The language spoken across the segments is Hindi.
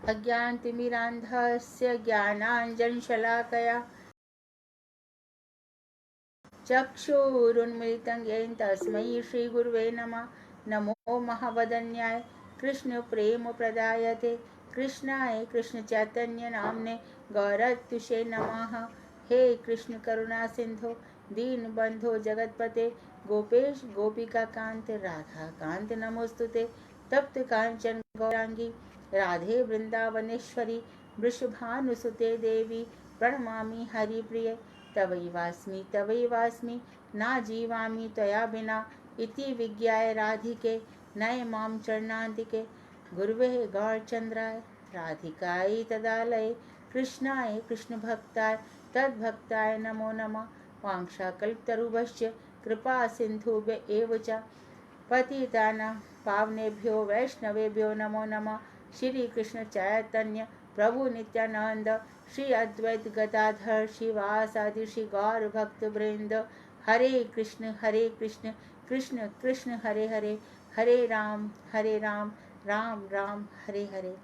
अज्ञानतिमिरान्धस्य ज्ञानाञ्जनशलाकया चक्षुरुन्मिलितं येन तस्मै श्रीगुरुवे नमः। नमो महावदन्याय कृष्णप्रेमप्रदायते कृष्णाय कृष्णचैतन्यनाम्ने गौरत्युषे नमः। हे कृष्ण करुणा सिंधो दीनबंधो जगतपते गोपेश गोपिकाकांत राधा कांत नमोस्तुते। तप्त कांचन गौरांगी राधे वृंदावनेश्वरी वृषभानुसुते देवी प्रणमामि हरिप्रिये। तवैवास्मि ना जीवामि त्वया विना इति विज्ञाय राधिके नय मां चरणान्तिके। गुरुवे गौरचन्द्राय राधिकायै तदालये कृष्णाय कृष्णभक्ताय तद्भक्ताय नमो नमः। वाञ्छाकल्पतरुभ्यश्च कृपा सिन्धुभ्य एव च पतितानां पावनेभ्यो वैष्णवेभ्यो नमो नमः। श्री कृष्ण चैतन्य प्रभु नित्यानंद श्री अद्वैत गदाधर शिवासादि श्री गौर भक्त वृंद। हरे कृष्ण कृष्ण कृष्ण हरे हरे, हरे राम राम राम हरे हरे।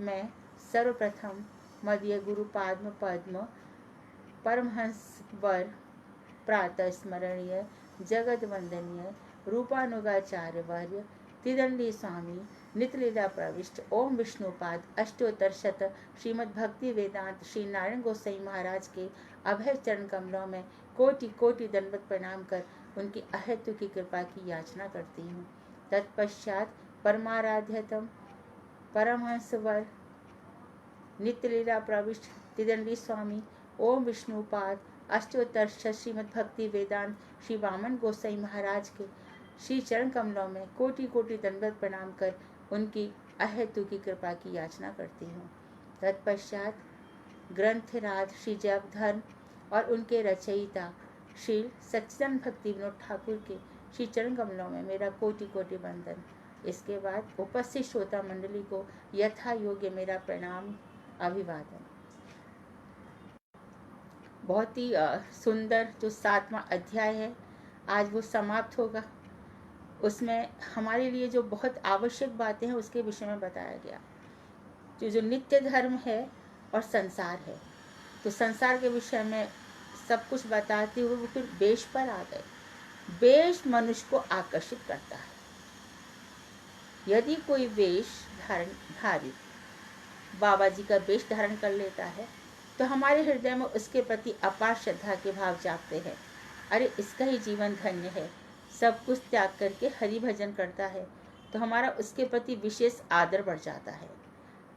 मैं सर्वप्रथम मध्य गुरु पद्म परमहंस वर प्रातः स्मरणीय जगत वंदनीय रूपानुगाचार्य वर्य तिदंडी स्वामी नित्यलीला प्रविष्ट ओम विष्णुपाद अष्टोत्तर शत श्रीमद् भक्ति वेदांत श्री नारायण गोसाई महाराज के अभय चरण कमलों में कोटि कोटि दंडवत प्रणाम कर उनकी अहेतु की कृपा की याचना करती हूँ। तत्पश्चात परमाराध्यतम परमहंसवर नित्यलीला प्रविष्ट तिदंडी स्वामी ओम विष्णुपाद अष्टोत्तर श्रीमद् भक्ति वेदांत श्री वामन गोसाई महाराज के श्री चरण कमलों में कोटि कोटि दंडवत प्रणाम कर उनकी अहेतु की कृपा की याचना करती हूँ। तत्पश्चात ग्रंथराज श्री जयधर्म और उनके रचयिता श्री सच्चिदानंद भक्ति विनोद ठाकुर के श्री चरण कमलों में मेरा कोटि कोटि वंदन। इसके बाद उपस्थित श्रोता मंडली को यथा योग्य मेरा प्रणाम अभिवादन। बहुत ही सुंदर जो 7वां अध्याय है आज वो समाप्त होगा। उसमें हमारे लिए जो बहुत आवश्यक बातें हैं उसके विषय में बताया गया। जो नित्य धर्म है और संसार है, तो संसार के विषय में सब कुछ बताते हुए वो फिर वेश पर आ गए। वेश मनुष्य को आकर्षित करता है। यदि कोई वेश धारी बाबा जी का वेश धारण कर लेता है तो हमारे हृदय में उसके प्रति अपार श्रद्धा के भाव जागते हैं। अरे इसका ही जीवन धन्य है, सब कुछ त्याग करके हरि भजन करता है, तो हमारा उसके प्रति विशेष आदर बढ़ जाता है।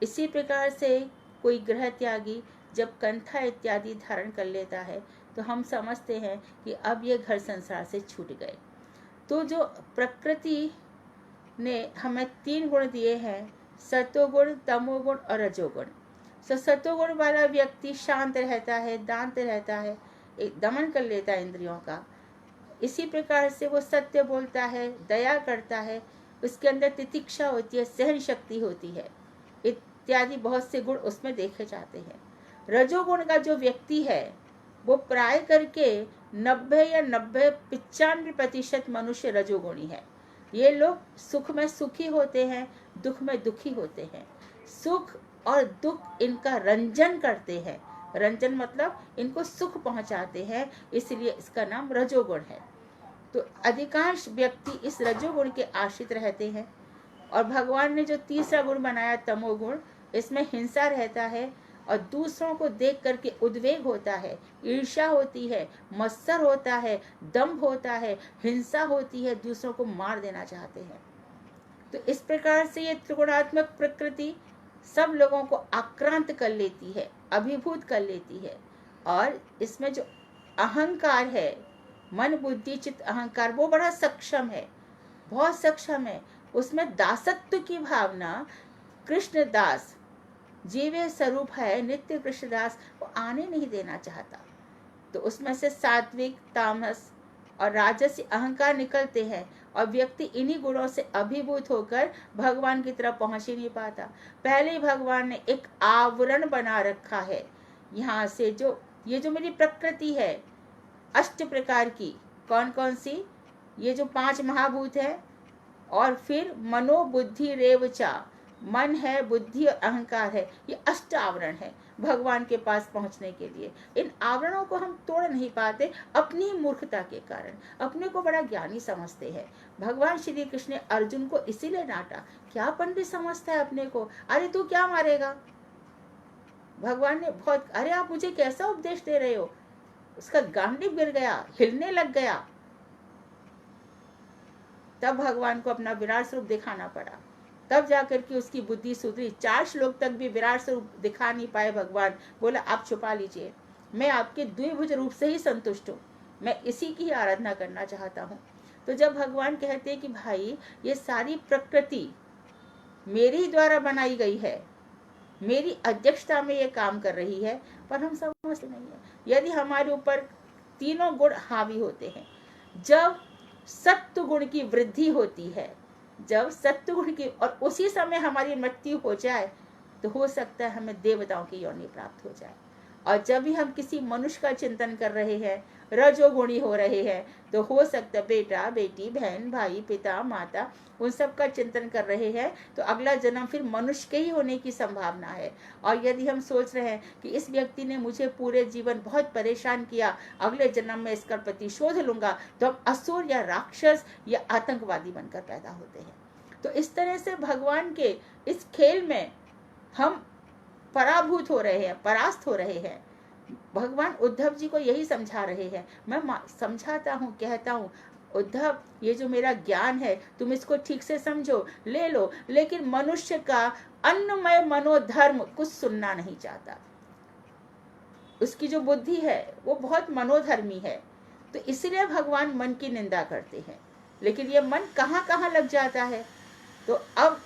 इसी प्रकार से कोई गृह त्यागी जब कंठा इत्यादि धारण कर लेता है तो हम समझते हैं कि अब ये घर संसार से छूट गए। तो जो प्रकृति ने हमें 3 गुण दिए हैं, सतोगुण, तमोगुण और रजोगुण। सतोगुण वाला व्यक्ति शांत रहता है, दांत रहता है, दमन कर लेता है इंद्रियों का। इसी प्रकार से वो सत्य बोलता है, दया करता है, उसके अंदर तितिक्षा होती है, सहन शक्ति होती है, इत्यादि बहुत से गुण उसमें देखे जाते हैं। रजोगुण का जो व्यक्ति है वो प्राय करके 90 या 95% मनुष्य रजोगुणी है। ये लोग सुख में सुखी होते हैं, दुख में दुखी होते हैं। सुख और दुख इनका रंजन करते हैं। रंजन मतलब इनको सुख पहुंचाते हैं, इसलिए इसका नाम रजोगुण है। तो अधिकांश व्यक्ति इस रजोगुण के आश्रित रहते हैं। और भगवान ने जो तीसरा गुण बनाया तमोगुण, इसमें हिंसा रहता है और दूसरों को देख करके उद्वेग होता है, ईर्ष्या होती है, मत्सर होता है, दंभ होता है, हिंसा होती है, दूसरों को मार देना चाहते हैं। तो इस प्रकार से ये त्रिगुणात्मक प्रकृति सब लोगों को आक्रांत कर लेती है, अभिभूत कर लेती है। और इसमें जो अहंकार है, मन बुद्धि चित्त अहंकार, वो बड़ा सक्षम है, बहुत सक्षम है। उसमें दासत्व की भावना, कृष्ण दास जीवे स्वरूप है, नित्य कृष्णदास, वो आने नहीं देना चाहता। तो उसमें से सात्विक, तामस और राजसी अहंकार निकलते हैं और व्यक्ति इन्हीं गुणों से अभिभूत होकर भगवान की तरफ पहुंच ही नहीं पाता। पहले ही भगवान ने एक आवरण बना रखा है। यहाँ से जो ये जो मेरी प्रकृति है 8 प्रकार की, कौन कौन सी, ये जो 5 महाभूत है, और फिर मनोबुद्धि रेवचा, मन है, बुद्धि और अहंकार है, ये अष्ट आवरण है भगवान के पास पहुंचने के लिए। इन आवरणों को हम तोड़ नहीं पाते अपनी मूर्खता के कारण, अपने को बड़ा ज्ञानी समझते हैं। भगवान श्री कृष्ण ने अर्जुन को इसीलिए डांटा, क्या पंडित समझता है अपने को, अरे तू क्या मारेगा। भगवान ने बहुत, अरे आप मुझे कैसा उपदेश दे रहे हो। उसका गांडीव गिर गया, हिलने लग गया। तब भगवान को अपना विराट स्वरूप दिखाना पड़ा, तब जाकर के उसकी बुद्धि सुधरी। 4 श्लोक तक भी विराट स्वरूप दिखा नहीं पाए भगवान। बोला आप छुपा लीजिए, मैं आपके द्विभुज रूप से ही संतुष्ट हूँ, मैं इसी की आराधना करना चाहता हूँ। तो जब भगवान कहते हैं कि भाई ये सारी प्रकृति मेरे ही द्वारा बनाई गई है, मेरी अध्यक्षता में ये काम कर रही है, पर हम समझते नहीं है। यदि हमारे ऊपर तीनों गुण हावी होते हैं, जब सत्व गुण की वृद्धि होती है, जब सत्व गुण की, और उसी समय हमारी मृत्यु हो जाए, तो हो सकता है हमें देवताओं की योनि प्राप्त हो जाए। और जब भी हम किसी मनुष्य का चिंतन कर रहे हैं, रजोगुणी हो रहे हैं, तो हो सकता है बेटा बेटी, बहन भाई, पिता माता, उन सब का चिंतन कर रहे हैं, तो अगला जन्म फिर मनुष्य के ही होने की संभावना है। और यदि हम सोच रहे हैं कि इस व्यक्ति ने मुझे पूरे जीवन बहुत परेशान किया, अगले जन्म में इसका प्रतिशोध लूंगा, तो हम असुर या राक्षस या आतंकवादी बनकर पैदा होते हैं। तो इस तरह से भगवान के इस खेल में हम पराभूत हो रहे हैं, परास्त हो रहे हैं। भगवान उद्धव जी को यही समझा रहे हैं। मैं समझाता हूँ, कहता हूँ, उद्धव ये जो मेरा ज्ञान है तुम इसको ठीक से समझो, ले लो, लेकिन मनुष्य का अन्नमय मनोधर्म कुछ सुनना नहीं चाहता। उसकी जो बुद्धि है वो बहुत मनोधर्मी है, तो इसलिए भगवान मन की निंदा करते हैं। लेकिन ये मन कहाँ कहाँ लग जाता है। तो अब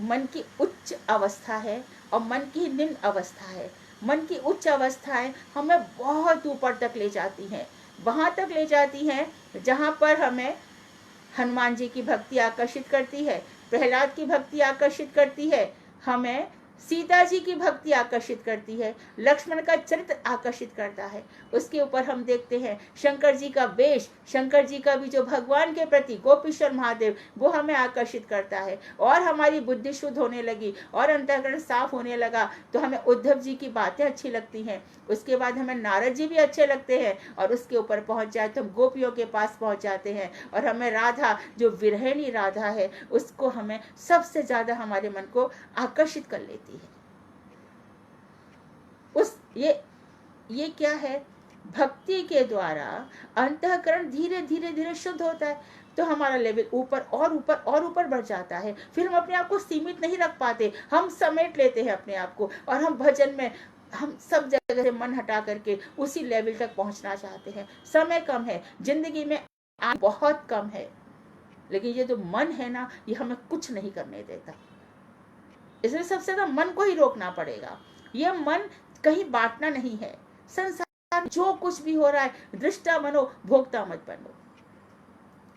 मन की उच्च अवस्था है और मन की निम्न अवस्था है। मन की उच्च अवस्थाएं हमें बहुत ऊपर तक ले जाती हैं, वहां तक ले जाती हैं जहां पर हमें हनुमान जी की भक्ति आकर्षित करती है, प्रहलाद की भक्ति आकर्षित करती है, हमें सीता जी की भक्ति आकर्षित करती है, लक्ष्मण का चरित्र आकर्षित करता है। उसके ऊपर हम देखते हैं शंकर जी का वेश, शंकर जी का भी जो भगवान के प्रति गोपीश्वर महादेव, वो हमें आकर्षित करता है। और हमारी बुद्धि शुद्ध होने लगी और अंतःकरण साफ होने लगा, तो हमें उद्धव जी की बातें अच्छी लगती हैं। उसके बाद हमें नारद जी भी अच्छे लगते हैं, और उसके ऊपर पहुंच जाए तो हम गोपियों के पास पहुंच जाते हैं, और हमें राधा, जो विरहिणी राधा है, उसको हमें सबसे ज्यादा हमारे मन को आकर्षित कर लेती है। ये क्या है, भक्ति के द्वारा अंतःकरण धीरे धीरे धीरे शुद्ध होता है, तो हमारा लेवल ऊपर और ऊपर और ऊपर बढ़ जाता है। फिर हम अपने आप को सीमित नहीं रख पाते, हम समेट लेते हैं अपने आप को, और हम भजन में हम सब जगह से मन हटा करके उसी लेवल तक पहुंचना चाहते हैं। समय कम है, जिंदगी में बहुत कम है, लेकिन ये जो मन है ना, ये हमें कुछ नहीं करने देता। इसलिए सबसे ज्यादा मन को ही रोकना पड़ेगा। ये मन कहीं बांटना नहीं है। संसार जो कुछ भी हो रहा है, दृष्टा बनो, भोक्ता मत बनो।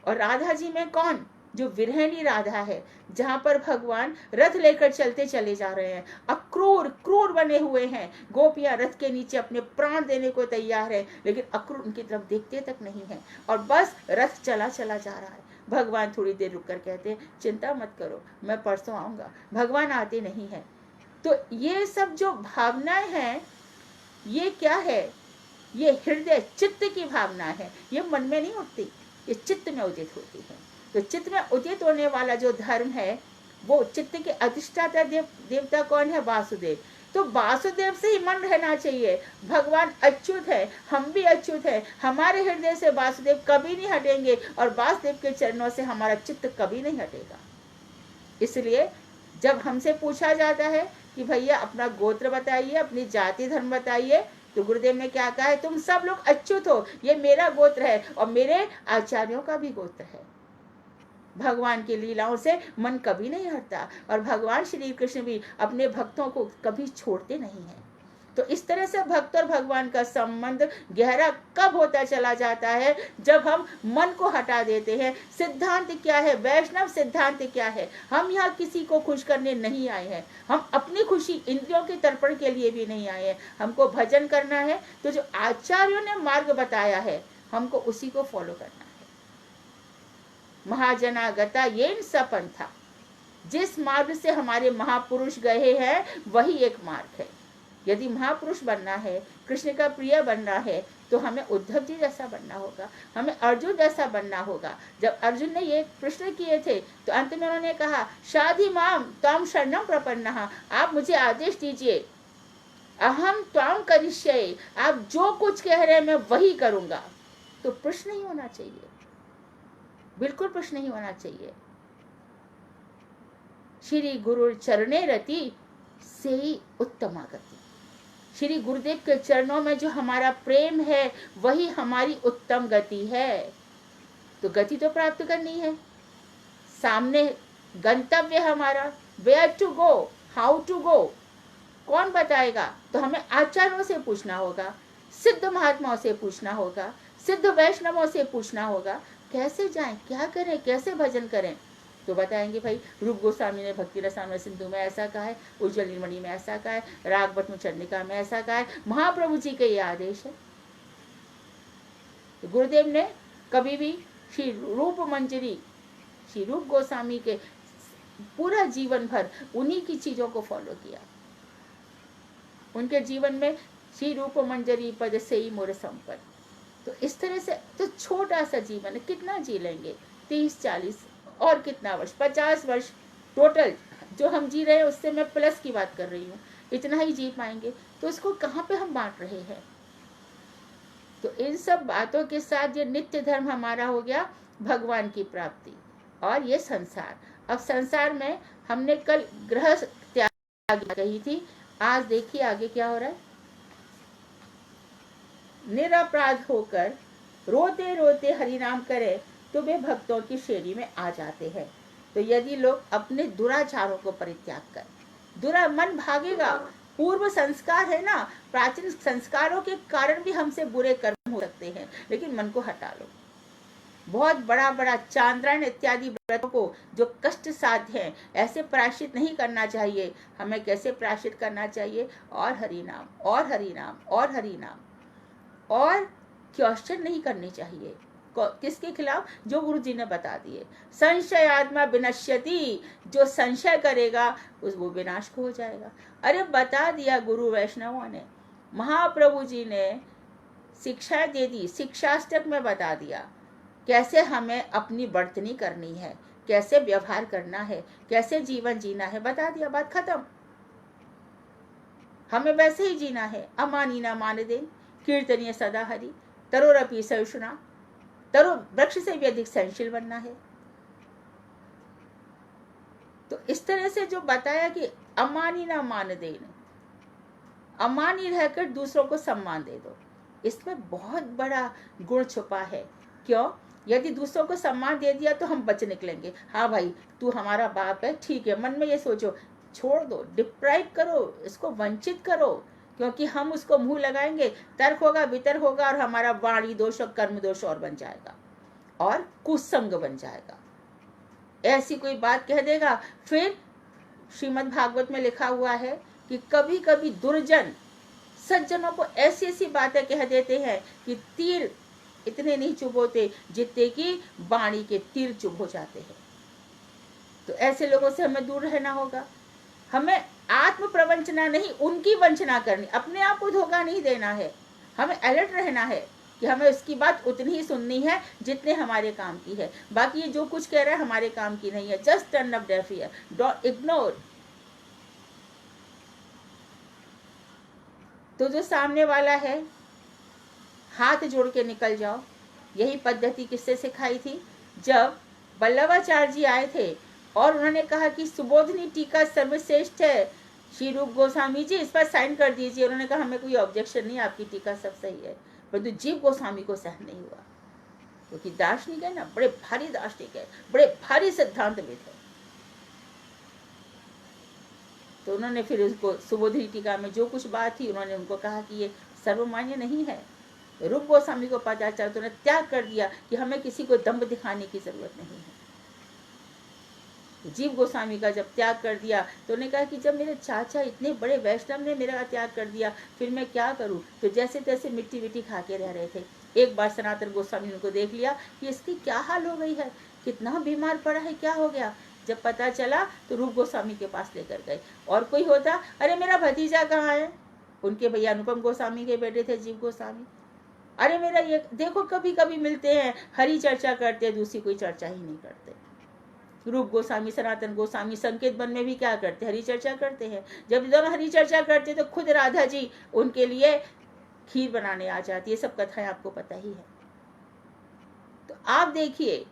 और राधा जी में कौन, जो विरहिणी राधा है, जहां पर भगवान रथ लेकर चलते चले जा रहे हैं, अक्रूर क्रूर बने हुए हैं, गोपियां रथ के नीचे अपने प्राण देने को तैयार है, लेकिन अक्रूर उनकी तरफ देखते तक नहीं है, और बस रथ चला चला जा रहा है। भगवान थोड़ी देर रुक कर कहते हैं, चिंता मत करो, मैं परसों आऊंगा। भगवान आते नहीं है। तो ये सब जो भावनाएं हैं, ये क्या है, ये हृदय चित्त की भावना है, ये मन में नहीं उठती, ये चित्त में उदित होती है। तो चित्त में उदित होने वाला जो धर्म है, वो चित्त के अधिष्ठाता देवता कौन है, वासुदेव। तो वासुदेव से ही मन रहना चाहिए। भगवान अच्युत है, हम भी अच्युत है, हमारे हृदय से वासुदेव कभी नहीं हटेंगे, और वासुदेव के चरणों से हमारा चित्त कभी नहीं हटेगा। इसलिए जब हमसे पूछा जाता है कि भैया अपना गोत्र बताइए, अपनी जाति धर्म बताइए, तो गुरुदेव ने क्या कहा है, तुम सब लोग अच्युत हो, ये मेरा गोत्र है और मेरे आचार्यों का भी गोत्र है। भगवान की लीलाओं से मन कभी नहीं हटता, और भगवान श्री कृष्ण भी अपने भक्तों को कभी छोड़ते नहीं हैं। तो इस तरह से भक्त और भगवान का संबंध गहरा कब होता चला जाता है, जब हम मन को हटा देते हैं। सिद्धांत क्या है, वैष्णव सिद्धांत क्या है, हम यहाँ किसी को खुश करने नहीं आए हैं, हम अपनी खुशी इंद्रियों के तर्पण के लिए भी नहीं आए हैं। हमको भजन करना है, तो जो आचार्यों ने मार्ग बताया है, हमको उसी को फॉलो करना है। महाजनागता येन सपंथा, जिस मार्ग से हमारे महापुरुष गए हैं वही एक मार्ग है। यदि महापुरुष बनना है, कृष्ण का प्रिय बनना है, तो हमें उद्धव जी जैसा बनना होगा, हमें अर्जुन जैसा बनना होगा। जब अर्जुन ने ये प्रश्न किए थे तो अंत में उन्होंने कहा, शाधि माम त्वाम शरणम प्रपन्नः, आप मुझे आदेश दीजिए, अहम त्वाम करिष्ये, आप जो कुछ कह रहे हैं मैं वही करूंगा। तो प्रश्न नहीं होना चाहिए, बिल्कुल प्रश्न नहीं होना चाहिए। श्री गुरु चरणे रति से ही उत्तमा गति। श्री गुरुदेव के चरणों में जो हमारा प्रेम है वही हमारी उत्तम गति है। तो गति तो प्राप्त करनी है, सामने गंतव्य हमारा, where to go, how to go, कौन बताएगा? तो हमें आचार्यों से पूछना होगा, सिद्ध महात्माओं से पूछना होगा, सिद्ध वैष्णवों से पूछना होगा, कैसे जाएं, क्या करें, कैसे भजन करें। तो बताएंगे भाई रूप गोस्वामी ने भक्ति रसायन सिंधु में ऐसा कहा है, उज्ज्वल नीलमणि में ऐसा कहा है, राग भट्ट चंडिका में ऐसा कहा है, महाप्रभु जी के ये आदेश है। तो गुरुदेव ने कभी भी श्री रूप मंजरी, श्री रूप गोस्वामी के पूरा जीवन भर उन्हीं की चीजों को फॉलो किया। उनके जीवन में श्री रूप मंजरी पद से ही मोर संपद। तो इस तरह से तो छोटा सा जीवन है, कितना जी लेंगे, 30-40 और कितना वर्ष, 50 वर्ष टोटल जो हम जी रहे हैं, उससे मैं प्लस की बात कर रही हूँ, इतना ही जी पाएंगे। तो इसको कहाँ पे हम बांट रहे हैं? तो इन सब बातों के साथ ये नित्य धर्म हमारा हो गया भगवान की प्राप्ति और ये संसार। अब संसार में हमने कल ग्रह त्याग कही थी, आज देखिए आगे क्या हो रहा है। निरपराध होकर रोते रोते हरिनाम करें तो वे भक्तों की श्रेणी में आ जाते हैं। तो यदि लोग अपने दुराचारों को परित्याग कर, दुरा मन भागेगा, पूर्व संस्कार है ना, प्राचीन संस्कारों के कारण भी हमसे बुरे कर्म हो सकते हैं, लेकिन मन को हटा लो। बहुत बड़ा बड़ा चांद्रायण इत्यादि व्रतों को जो कष्ट साध्य है, ऐसे प्रायश्चित नहीं करना चाहिए। हमें कैसे प्रायश्चित करना चाहिए? और हरिनाम और हरिनाम और हरिनाम, और क्वेश्चन नहीं करनी चाहिए। किसके खिलाफ? जो गुरु जी ने बता दिए। संशय आत्मा विनश्यति, जो संशय करेगा वो विनाश को हो जाएगा। अरे बता दिया गुरु वैष्णवों ने, महाप्रभु जी ने शिक्षा दे दी, शिक्षाष्टक में बता दिया कैसे हमें अपनी वर्तनी करनी है, कैसे व्यवहार करना है, कैसे जीवन जीना है, बता दिया, बात खत्म। हमें वैसे ही जीना है। अमानी न मान दे, कीर्तनीय सदा हरि, तरोरपि सहिष्णुना, तरो वृक्ष से भी अधिक सहनशील बनना है। तो इस तरह से जो बताया कि अमानी ना मान देना, अमानी रहकर दूसरों को सम्मान दे दो, इसमें बहुत बड़ा गुण छुपा है। क्यों? यदि दूसरों को सम्मान दे दिया तो हम बच निकलेंगे। हाँ भाई तू हमारा बाप है, ठीक है, मन में ये सोचो, छोड़ दो, डिप्राइव करो, इसको वंचित करो, क्योंकि हम उसको मुंह लगाएंगे, तर्क होगा, वितर्क होगा, और हमारा वाणी दोष और कर्म दोष और बन जाएगा और कुसंग बन जाएगा। ऐसी कोई बात कह देगा। फिर श्रीमद् भागवत में लिखा हुआ है कि कभी कभी दुर्जन सज्जनों को ऐसी ऐसी बातें कह देते हैं कि तीर इतने नहीं चुभ होते जितने कि वाणी के तीर चुभ हो जाते हैं। तो ऐसे लोगों से हमें दूर रहना होगा। हमें आत्म प्रवंचना नहीं, उनकी वंचना करनी, अपने आप को धोखा नहीं देना है। हमें अलर्ट रहना है कि हमें उसकी बात उतनी ही सुननी है जितने हमारे काम की है। बाकी ये जो कुछ कह रहा है हमारे काम की नहीं है। Just turn up deaf ear, don't ignore. तो जो सामने वाला है, हाथ जोड़ के निकल जाओ। यही पद्धति किससे सिखाई थी? जब वल्लभाचार्य जी आए थे और उन्होंने कहा कि सुबोधनी टीका सर्वश्रेष्ठ है, श्री रूप गोस्वामी जी इस पर साइन कर दीजिए। उन्होंने कहा हमें कोई ऑब्जेक्शन नहीं, आपकी टीका सब सही है, परंतु जीव गोस्वामी को सहन नहीं हुआ, क्योंकि दार्शनिक है ना, बड़े भारी दार्शनिक है, बड़े भारी सिद्धांतविद है। तो उन्होंने फिर उसको सुबोधनी टीका में जो कुछ बात थी उन्होंने उनको कहा कि ये सर्वमान्य नहीं है। रूप गोस्वामी को पता चला तो उन्होंने त्याग कर दिया कि हमें किसी को दम्भ दिखाने की जरूरत नहीं है। जीव गोस्वामी का जब त्याग कर दिया तो उन्होंने कहा कि जब मेरे चाचा इतने बड़े वैष्णव ने मेरा त्याग कर दिया फिर मैं क्या करूं। तो जैसे तैसे मिट्टी मिट्टी खा के रह रहे थे। एक बार सनातन गोस्वामी उनको देख लिया कि इसकी क्या हाल हो गई है, कितना बीमार पड़ा है, क्या हो गया। जब पता चला तो रूप गोस्वामी के पास लेकर गए। और कोई होता, अरे मेरा भतीजा कहाँ है, उनके भैया अनुपम गोस्वामी के बेटे थे जीव गोस्वामी, अरे मेरा ये देखो, कभी कभी मिलते हैं, हरी चर्चा करते हैं, दूसरी कोई चर्चा ही नहीं करते। रूप गोस्वामी, सनातन गोस्वामी संकेत वन में भी क्या करते, हरी चर्चा करते हैं। जब दोनों हरी चर्चा करते तो खुद राधा जी उनके लिए खीर बनाने आ जाती है। सब कथाएं आपको पता ही है। तो आप देखिए,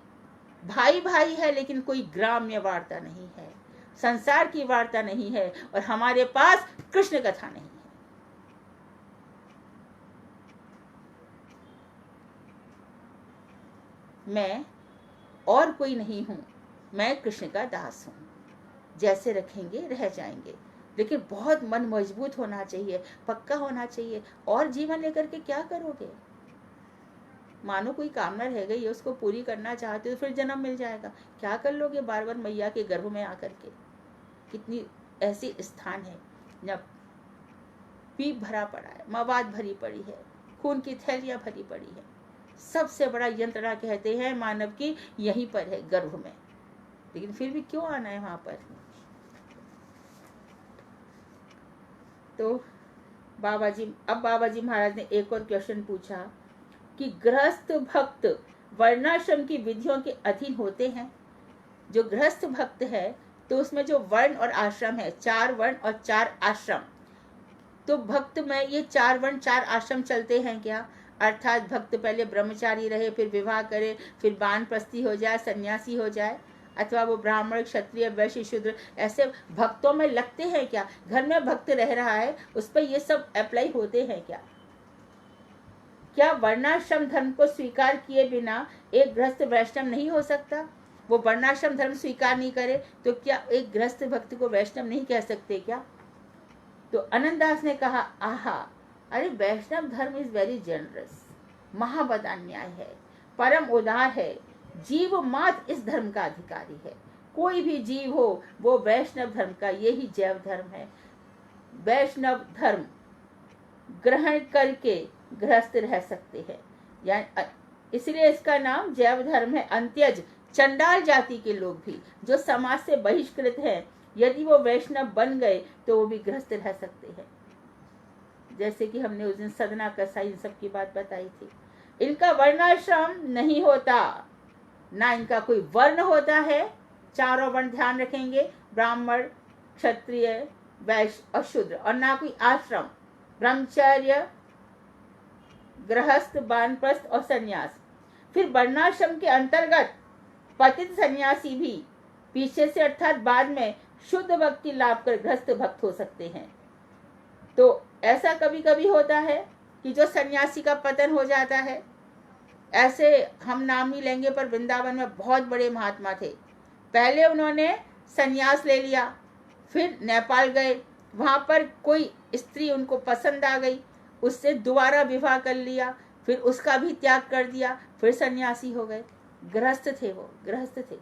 भाई भाई है लेकिन कोई ग्राम्य वार्ता नहीं है, संसार की वार्ता नहीं है, और हमारे पास कृष्ण कथा नहीं है। मैं और कोई नहीं हूं, मैं कृष्ण का दास हूं। जैसे रखेंगे रह जाएंगे, लेकिन बहुत मन मजबूत होना चाहिए, पक्का होना चाहिए। और जीवन लेकर के क्या करोगे? मानो कोई कामना रह गई है, उसको पूरी करना चाहते हो, फिर जन्म मिल जाएगा, क्या कर लोगे बार बार मैया के गर्भ में आकर के? कितनी ऐसी स्थान है जब पीप भरा पड़ा है, मवाद भरी पड़ी है, खून की थैलियां भरी पड़ी है। सबसे बड़ा यंत्रणा कहते हैं मानव की यहीं पर है, गर्भ में। लेकिन फिर भी क्यों आना है वहां पर? तो बाबा जी महाराज ने एक और क्वेश्चन पूछा कि गृहस्थ भक्त वर्णाश्रम की विधियों के अधीन होते हैं। जो गृहस्थ भक्त है तो उसमें जो वर्ण और आश्रम है, 4 वर्ण और 4 आश्रम, तो भक्त में ये 4 वर्ण 4 आश्रम चलते हैं क्या? अर्थात भक्त पहले ब्रह्मचारी रहे, फिर विवाह करे, फिर वानप्रस्थी हो जाए, सन्यासी हो जाए, अथवा वो ब्राह्मण, क्षत्रिय, वैश्य, शूद्र, ऐसे भक्तों में लगते हैं क्या? घर में भक्त रह रहा है, उस पर ये सब अप्लाई होते हैं क्या? क्या वर्णाश्रम धर्म को स्वीकार किए बिना एक गृहस्थ वैष्णव नहीं हो सकता? वो वर्णाश्रम धर्म स्वीकार नहीं करे तो क्या एक गृहस्थ भक्त को वैष्णव नहीं कह सकते क्या? तो अनंतदास ने कहा, आहा, अरे वैष्णव धर्म इज वेरी जनरस, महाबदान्याय है, परम उदार है, जीव मात्र इस धर्म का अधिकारी है। कोई भी जीव हो वो वैष्णव धर्म का, यही जैव धर्म है। वैष्णव धर्म ग्रहण करके गृहस्थ रह सकते हैं, यानी इसलिए इसका नाम जैव धर्म है। अंत्यज चंडाल जाति के लोग भी जो समाज से बहिष्कृत हैं, यदि वो वैष्णव बन गए तो वो भी गृहस्थ रह सकते हैं। जैसे कि हमने उस दिन सदना कसाई इन सब की बात बताई थी। इनका वर्णाश्रम नहीं होता, ना इनका कोई वर्ण होता है, 4 वर्ण ध्यान रखेंगे, ब्राह्मण, क्षत्रिय, वैश्य और शूद्र, और ना कोई आश्रम, ब्रह्मचर्य, गृहस्थ, वानप्रस्थ और सन्यास। फिर वर्णाश्रम के अंतर्गत पतित सन्यासी भी पीछे से अर्थात बाद में शुद्ध भक्ति लाभ कर गृहस्थ भक्त हो सकते हैं। तो ऐसा कभी कभी होता है कि जो सन्यासी का पतन हो जाता है, ऐसे हम नाम नहीं लेंगे पर वृंदावन में बहुत बड़े महात्मा थे। पहले उन्होंने सन्यास ले लिया, फिर नेपाल गए, वहां पर कोई स्त्री उनको पसंद आ गई, उससे दोबारा विवाह कर लिया, फिर उसका भी त्याग कर दिया, फिर सन्यासी हो गए। गृहस्थ थे, वो गृहस्थ थे।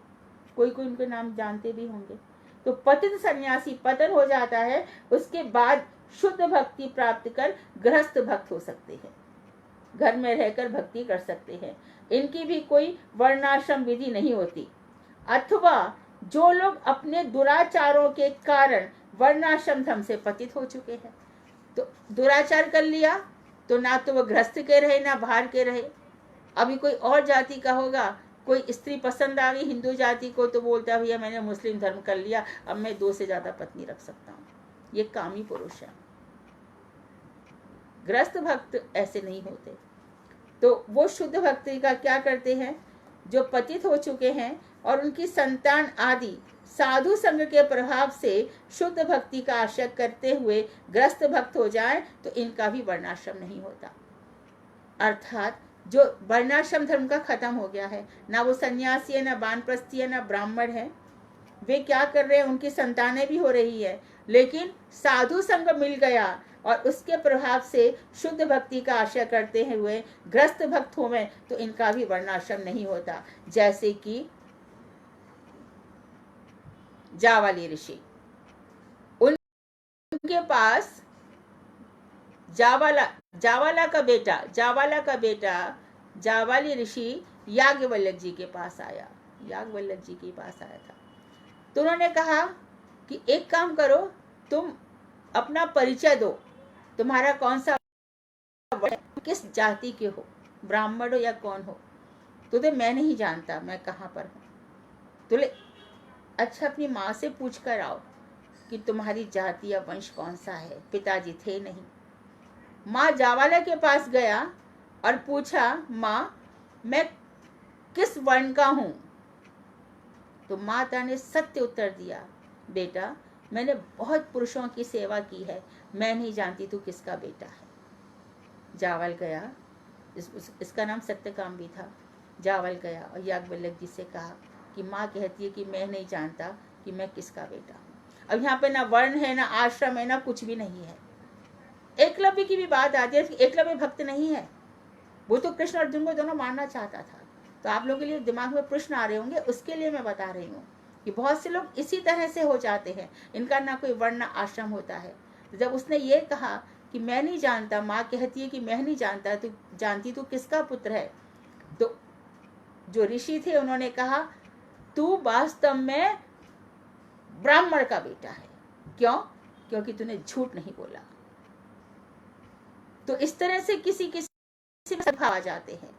कोई कोई उनके नाम जानते भी होंगे। तो पतित सन्यासी पतन हो जाता है, उसके बाद शुद्ध भक्ति प्राप्त कर गृहस्थ भक्त हो सकते हैं, घर में रहकर भक्ति कर सकते हैं। इनकी भी कोई वर्णाश्रम विधि नहीं होती। अथवा जो लोग अपने दुराचारों के कारण वर्णाश्रम धर्म से पतित हो चुके हैं, तो दुराचार कर लिया तो ना तो वो गृहस्थ के रहे ना बाहर के रहे। अभी कोई और जाति का होगा, कोई स्त्री पसंद आ गई हिंदू जाति को, तो बोलता है भैया मैंने मुस्लिम धर्म कर लिया, अब मैं 2 से ज्यादा पत्नी रख सकता हूँ। ये कामी पुरुष है। गृहस्थ भक्त ऐसे नहीं होते। तो वो शुद्ध भक्ति का क्या करते हैं, जो पतित हो चुके हैं और उनकी संतान आदि साधु संग के प्रभाव से शुद्ध भक्ति का आश्रय करते हुए ग्रस्त भक्त हो जाए, तो इनका भी वर्णाश्रम नहीं होता। अर्थात जो वर्णाश्रम धर्म का खत्म हो गया है, ना वो सन्यासी है, ना वानप्रस्थी है, ना ब्राह्मण है, वे क्या कर रहे हैं, उनकी संतानें भी हो रही है, लेकिन साधु संग मिल गया और उसके प्रभाव से शुद्ध भक्ति का आश्रय करते हुए ग्रस्त भक्त हुए, तो इनका भी वर्णाश्रम नहीं होता। जैसे कि जावाली ऋषि, उनके पास जावाला का बेटा जावाली ऋषि याज्ञवल्क्य जी के पास आया था। तो उन्होंने कहा कि एक काम करो, तुम अपना परिचय दो, तुम्हारा कौन सा वर्ण है, किस जाति के हो, ब्राह्मण हो या कौन हो। तो मैं नहीं जानता मैं कहाँ पर हूँ। बोले अच्छा अपनी माँ से पूछ कर आओ कि तुम्हारी जाति या वंश कौन सा है। पिताजी थे नहीं। माँ जावाला के पास गया और पूछा, माँ मैं किस वर्ण का हूँ। तो माता ने सत्य उत्तर दिया, बेटा मैंने बहुत पुरुषों की सेवा की है, मैं नहीं जानती तू किसका बेटा है। जावल गया, इसका नाम सत्यकाम भी था। जावल गया और याज्ञवल्क्य जी से कहा कि माँ कहती है कि मैं नहीं जानता कि मैं किसका बेटा हूँ। अब यहाँ पे ना वर्ण है, ना आश्रम है, ना कुछ भी नहीं है। एकलव्य की भी बात आती है कि एकलव्य भक्त नहीं है, वो तो कृष्ण अर्जुन को दोनों मारना चाहता था। तो आप लोगों के लिए दिमाग में प्रश्न आ रहे होंगे, उसके लिए मैं बता रही हूँ कि बहुत से लोग इसी तरह से हो जाते हैं, इनका ना कोई वर्ण ना आश्रम होता है। जब उसने ये कहा कि मैं नहीं जानता, माँ कहती है कि मैं नहीं जानता, तू जानती तू किसका पुत्र है। तो जो ऋषि थे उन्होंने कहा तू वास्तव में ब्राह्मण का बेटा है। क्यों? क्योंकि तूने झूठ नहीं बोला। तो इस तरह से किसी किसी भाव आ जाते हैं।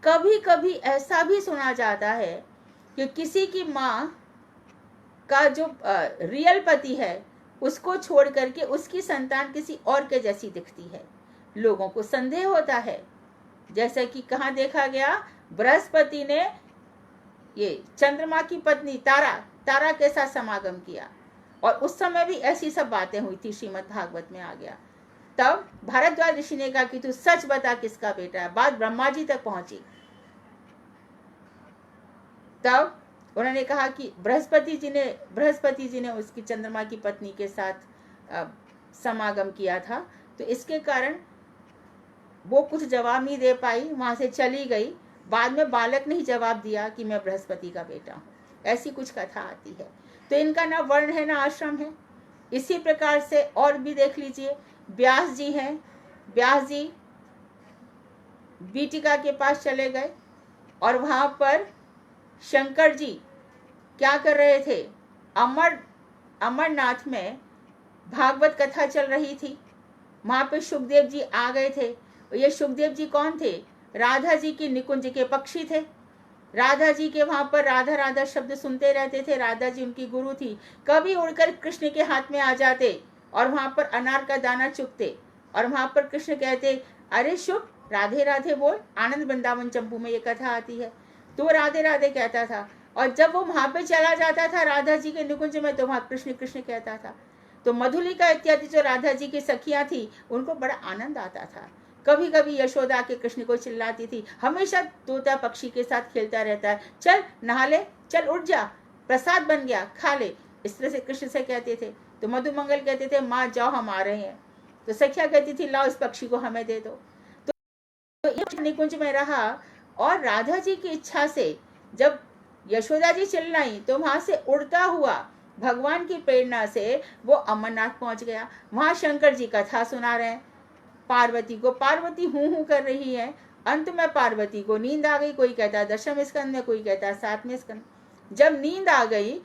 कभी कभी ऐसा भी सुना जाता है कि किसी की माँ का जो रियल पति है उसको छोड़ करके उसकी संतान किसी और के जैसी दिखती है। लोगों को संदेह होता है, जैसे कि कहाँ देखा गया, बृहस्पति ने ये चंद्रमा की पत्नी तारा के साथ समागम किया और उस समय भी ऐसी सब बातें हुई थी। श्रीमद् भागवत में आ गया। तब भारद्वाज ऋषि ने कहा कि तू सच बता किसका बेटा है। बात ब्रह्मा जी तक पहुंची। तब उन्होंने कहा कि बृहस्पति जी ने उसकी चंद्रमा की पत्नी के साथ समागम किया था, तो इसके कारण वो कुछ जवाब नहीं दे पाई, वहां से चली गई। बाद में बालक ने ही जवाब दिया कि मैं बृहस्पति का बेटा हूँ। ऐसी कुछ कथा आती है। तो इनका ना वर्ण है ना आश्रम है। इसी प्रकार से और भी देख लीजिए, व्यास जी हैं। व्यास जी बीटिका के पास चले गए और वहां पर शंकर जी क्या कर रहे थे, अमरनाथ में भागवत कथा चल रही थी। वहां पे सुखदेव जी आ गए थे। ये सुखदेव जी कौन थे? राधा जी की निकुंज के पक्षी थे। राधा जी के वहां पर राधा राधा शब्द सुनते रहते थे। राधा जी उनकी गुरु थी। कभी उड़कर कृष्ण के हाथ में आ जाते और वहां पर अनार का दाना चुगते और वहां पर कृष्ण कहते, अरे शुभ राधे राधे बोल। आनंद वृंदावन चंपू में ये कथा आती है। तो राधे राधे कहता था और जब वो वहां पे चला जाता था राधा जी के निकुंज में, तो वहां कृष्ण कृष्ण कहता था। तो मधुलिका इत्यादि जो राधा जी की सखियां थी उनको बड़ा आनंद आता था। कभी कभी यशोदा के कृष्ण को चिल्लाती थी, हमेशा तोता पक्षी के साथ खेलता रहता है, चल नहा ले, चल उठ जा, प्रसाद बन गया, खा ले। इस तरह से कृष्ण से कहते थे। तो मधुमंगल कहते थे, माँ जाओ हम आ रहे हैं। तो सखिया कहती थी, लाओ इस पक्षी को हमें दे दो। तो निकुंज में रहा और राधा जी की इच्छा से जब यशोदा जी चिल्लाई तो वहां से उड़ता हुआ भगवान की प्रेरणा से वो अमरनाथ पहुंच गया। वहां शंकर जी कथा सुना रहे हैं पार्वती को। पार्वती हूं कर रही है। अंत में पार्वती को नींद आ गई। कोई कहता है 10वें स्कंद में, कोई कहता है 7वें स्कंद। जब नींद आ गई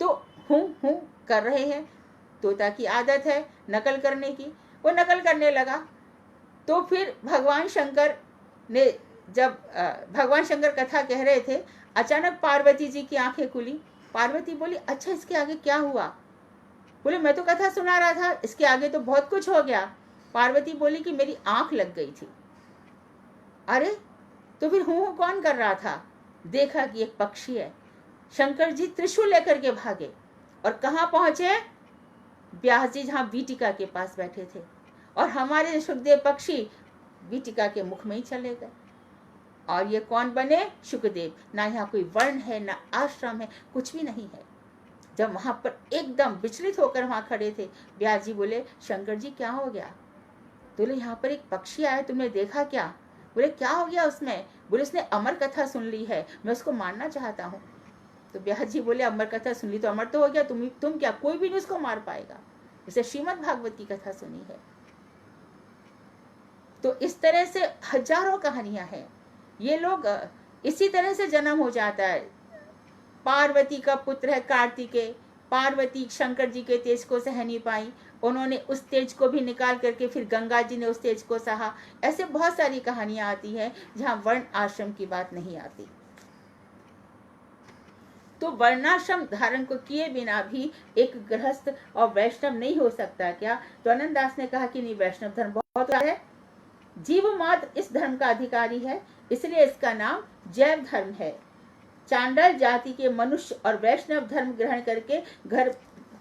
तो हूं कर रहे हैं। तोता की आदत है नकल करने की, वो नकल करने लगा। तो फिर भगवान शंकर ने जब भगवान शंकर कथा कह रहे थे, अचानक पार्वती जी की आंखें खुली। पार्वती बोली, अच्छा इसके आगे क्या हुआ? बोले मैं तो कथा सुना रहा था, इसके आगे तो बहुत कुछ हो गया। पार्वती बोली कि मेरी आंख लग गई थी। अरे तो फिर हूं कौन कर रहा था? देखा कि एक पक्षी है। शंकर जी त्रिशूल लेकर के भागे और कहां पहुंचे? व्यास जी जहां बीटिका के पास बैठे थे और हमारे सुखदेव पक्षी बीटिका के मुख में ही चले गए। और ये कौन बने? सुखदेव। ना यहाँ कोई वर्ण है ना आश्रम है, कुछ भी नहीं है। जब वहां पर एकदम विचलित होकर वहां खड़े थे, व्यास जी बोले, शंकर जी क्या हो गया? बोले यहाँ पर एक पक्षी आया, तुमने देखा क्या? बोले क्या हो गया उसमें? बोले उसने अमर कथा सुन ली है, मैं उसको मारना चाहता हूँ। तो व्यास जी बोले अमर कथा सुन ली तो अमर तो हो गया, तुम क्या, कोई भी नहीं उसको मार पाएगा। जैसे श्रीमद् भागवत की कथा सुनी है। तो इस तरह से हजारों कहानियां हैं। ये लोग इसी तरह से जन्म हो जाता है। पार्वती का पुत्र है कार्तिकेय। पार्वती शंकर जी के तेज को सह नहीं पाई, उन्होंने उस तेज को भी निकाल करके फिर गंगा जी ने उस तेज को सहा। ऐसे बहुत सारी कहानियां आती हैं जहां वर्ण आश्रम की बात नहीं आती। तो वर्णाश्रम धारण को किए बिना भी एक गृहस्थ और वैष्णव नहीं हो सकता क्या? तो आनंददास ने कहा कि नहीं, वैष्णव धर्म बहुत है, जीव मात्र इस धर्म का अधिकारी है, इसलिए इसका नाम जैव धर्म है। चांडाल जाति के मनुष्य और वैष्णव धर्म ग्रहण करके घर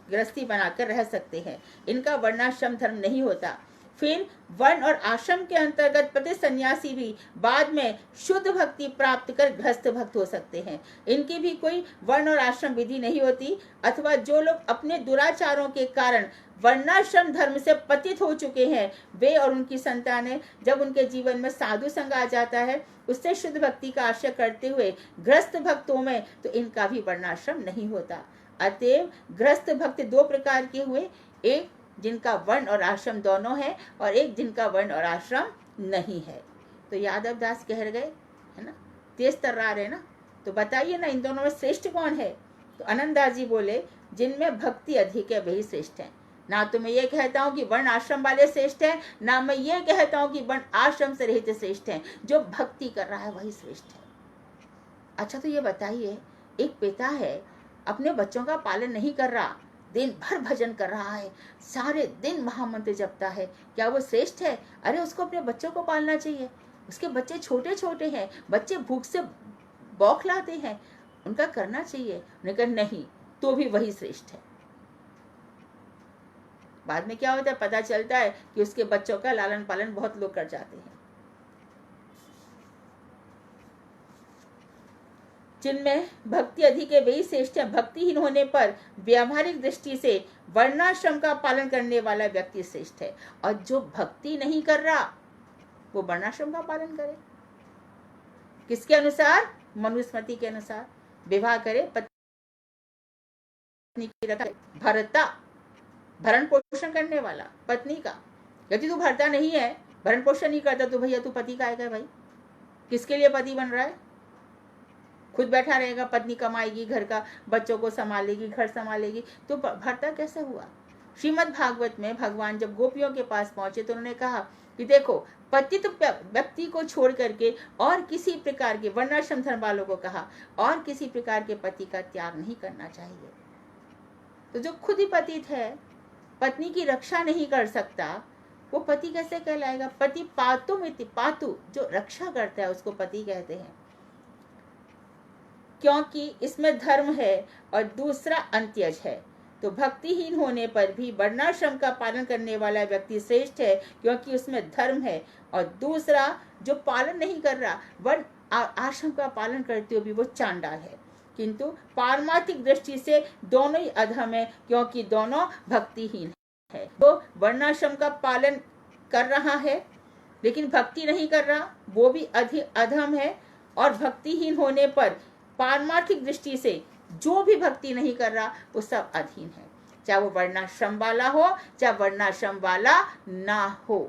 गृहस्थी बनाकर रह सकते हैं, इनका वर्णाश्रम धर्म नहीं होता। फिर वर्ण और आश्रम के अंतर्गत प्रत्येक सन्यासी भी बाद में शुद्ध भक्ति प्राप्त कर गृहस्थ भक्त हो सकते हैं। इनकी भी कोई वर्ण और आश्रम विधि नहीं होती, अथवा जो लोग अपने दुराचारों के कारण वर्णाश्रम धर्म से पतित हो चुके हैं, वे और उनकी संतानें जब उनके जीवन में साधु संग आ जाता है, उससे शुद्ध भक्ति का आश्रय करते हुए गृहस्थ भक्तों में तो इनका भी वर्णाश्रम नहीं होता। अतएव गृहस्थ भक्त दो प्रकार के हुए, एक जिनका वर्ण और आश्रम दोनों है, और एक जिनका वर्ण और आश्रम नहीं है। तो यादव दास कह गए, है ना, तेज तर्रार है ना, तो बताइए ना इन दोनों में श्रेष्ठ कौन है? तो आनंददास जी बोले, जिनमें भक्ति अधिक है वही श्रेष्ठ है। ना तो मैं ये कहता हूँ कि वर्ण आश्रम वाले श्रेष्ठ हैं, ना मैं ये कहता हूँ कि वर्ण आश्रम से रहित श्रेष्ठ हैं। जो भक्ति कर रहा है वही श्रेष्ठ है। अच्छा, तो ये बताइए, एक पिता है अपने बच्चों का पालन नहीं कर रहा, दिन भर भजन कर रहा है, सारे दिन महामंत्र जपता है, क्या वो श्रेष्ठ है? अरे उसको अपने बच्चों को पालना चाहिए। उसके बच्चे छोटे छोटे हैं, बच्चे भूख से बौखलाते हैं, उनका करना चाहिए। उन्होंने कहा नहीं, तो भी वही श्रेष्ठ है। बाद में क्या होता है, पता चलता है कि उसके बच्चों का लालन पालन बहुत लोग कर जाते हैं। जिनमें भक्ति अधिक है वही श्रेष्ठ है। भक्तिहीन होने पर व्यावहारिक दृष्टि से वर्णाश्रम का पालन करने वाला व्यक्ति श्रेष्ठ है, और जो भक्ति नहीं कर रहा वो वर्णाश्रम का पालन करे। किसके अनुसार? मनुस्मृति के अनुसार। विवाह करे, पत्नी की रक्षा, भरता भरण पोषण करने वाला पत्नी का। यदि तू भरता नहीं है, भरण पोषण नहीं करता, तो भैया तू पति का है भाई? किसके लिए पति बन रहा है? खुद बैठा रहेगा, पत्नी कमाएगी, घर का बच्चों को संभालेगी, घर संभालेगी, तो भरता कैसे हुआ? श्रीमद् भागवत में भगवान जब गोपियों के पास पहुंचे तो उन्होंने कहा कि देखो, पतित व्यक्ति को छोड़ करके और किसी प्रकार के, वर्णाश्रम धर्म वालों को कहा, और किसी प्रकार के पति का त्याग नहीं करना चाहिए। तो जो खुद ही पतित है, पत्नी की रक्षा नहीं कर सकता, वो पति कैसे कहलाएगा? पति पातु मिति, पातु जो रक्षा करता है उसको पति कहते हैं, क्योंकि इसमें धर्म है और दूसरा अंत्यज है। तो भक्तिहीन होने पर भी वर्णाश्रम का पालन करने वाला व्यक्ति श्रेष्ठ है, क्योंकि उसमें धर्म है, और दूसरा जो पालन नहीं कर रहा, वर्ण आश्रम का पालन करते हुए भी वो चांडाल है। किंतु पारमार्थिक दृष्टि से दोनों ही अधम है, क्योंकि दोनों भक्तिहीन है। तो वर्णाश्रम का पालन कर रहा है लेकिन भक्ति नहीं कर रहा, वो भी अधम है। और भक्तिहीन होने पर पारमार्थिक दृष्टि से जो भी भक्ति नहीं कर रहा वो सब अधीन है, चाहे वो वर्णाश्रम वाला हो चाहे वर्णाश्रम वाला ना हो।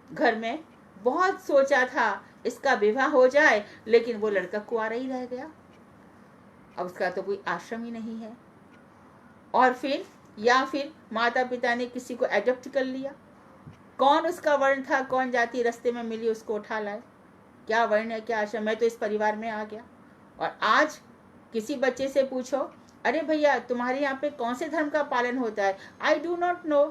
घर में बहुत सोचा था इसका विवाह हो जाए, लेकिन वो लड़का कुंवारा ही रह गया, अब उसका तो कोई आश्रम ही नहीं है। और फिर या फिर माता पिता ने किसी को एडॉप्ट कर लिया, कौन उसका वर्ण था, कौन जाति रास्ते में मिली उसको उठा लाए, क्या वर्ण है क्या आश्रम, मैं तो इस परिवार में आ गया। और आज किसी बच्चे से पूछो, अरे भैया तुम्हारे यहाँ पे कौन से धर्म का पालन होता है, आई डू नॉट नो,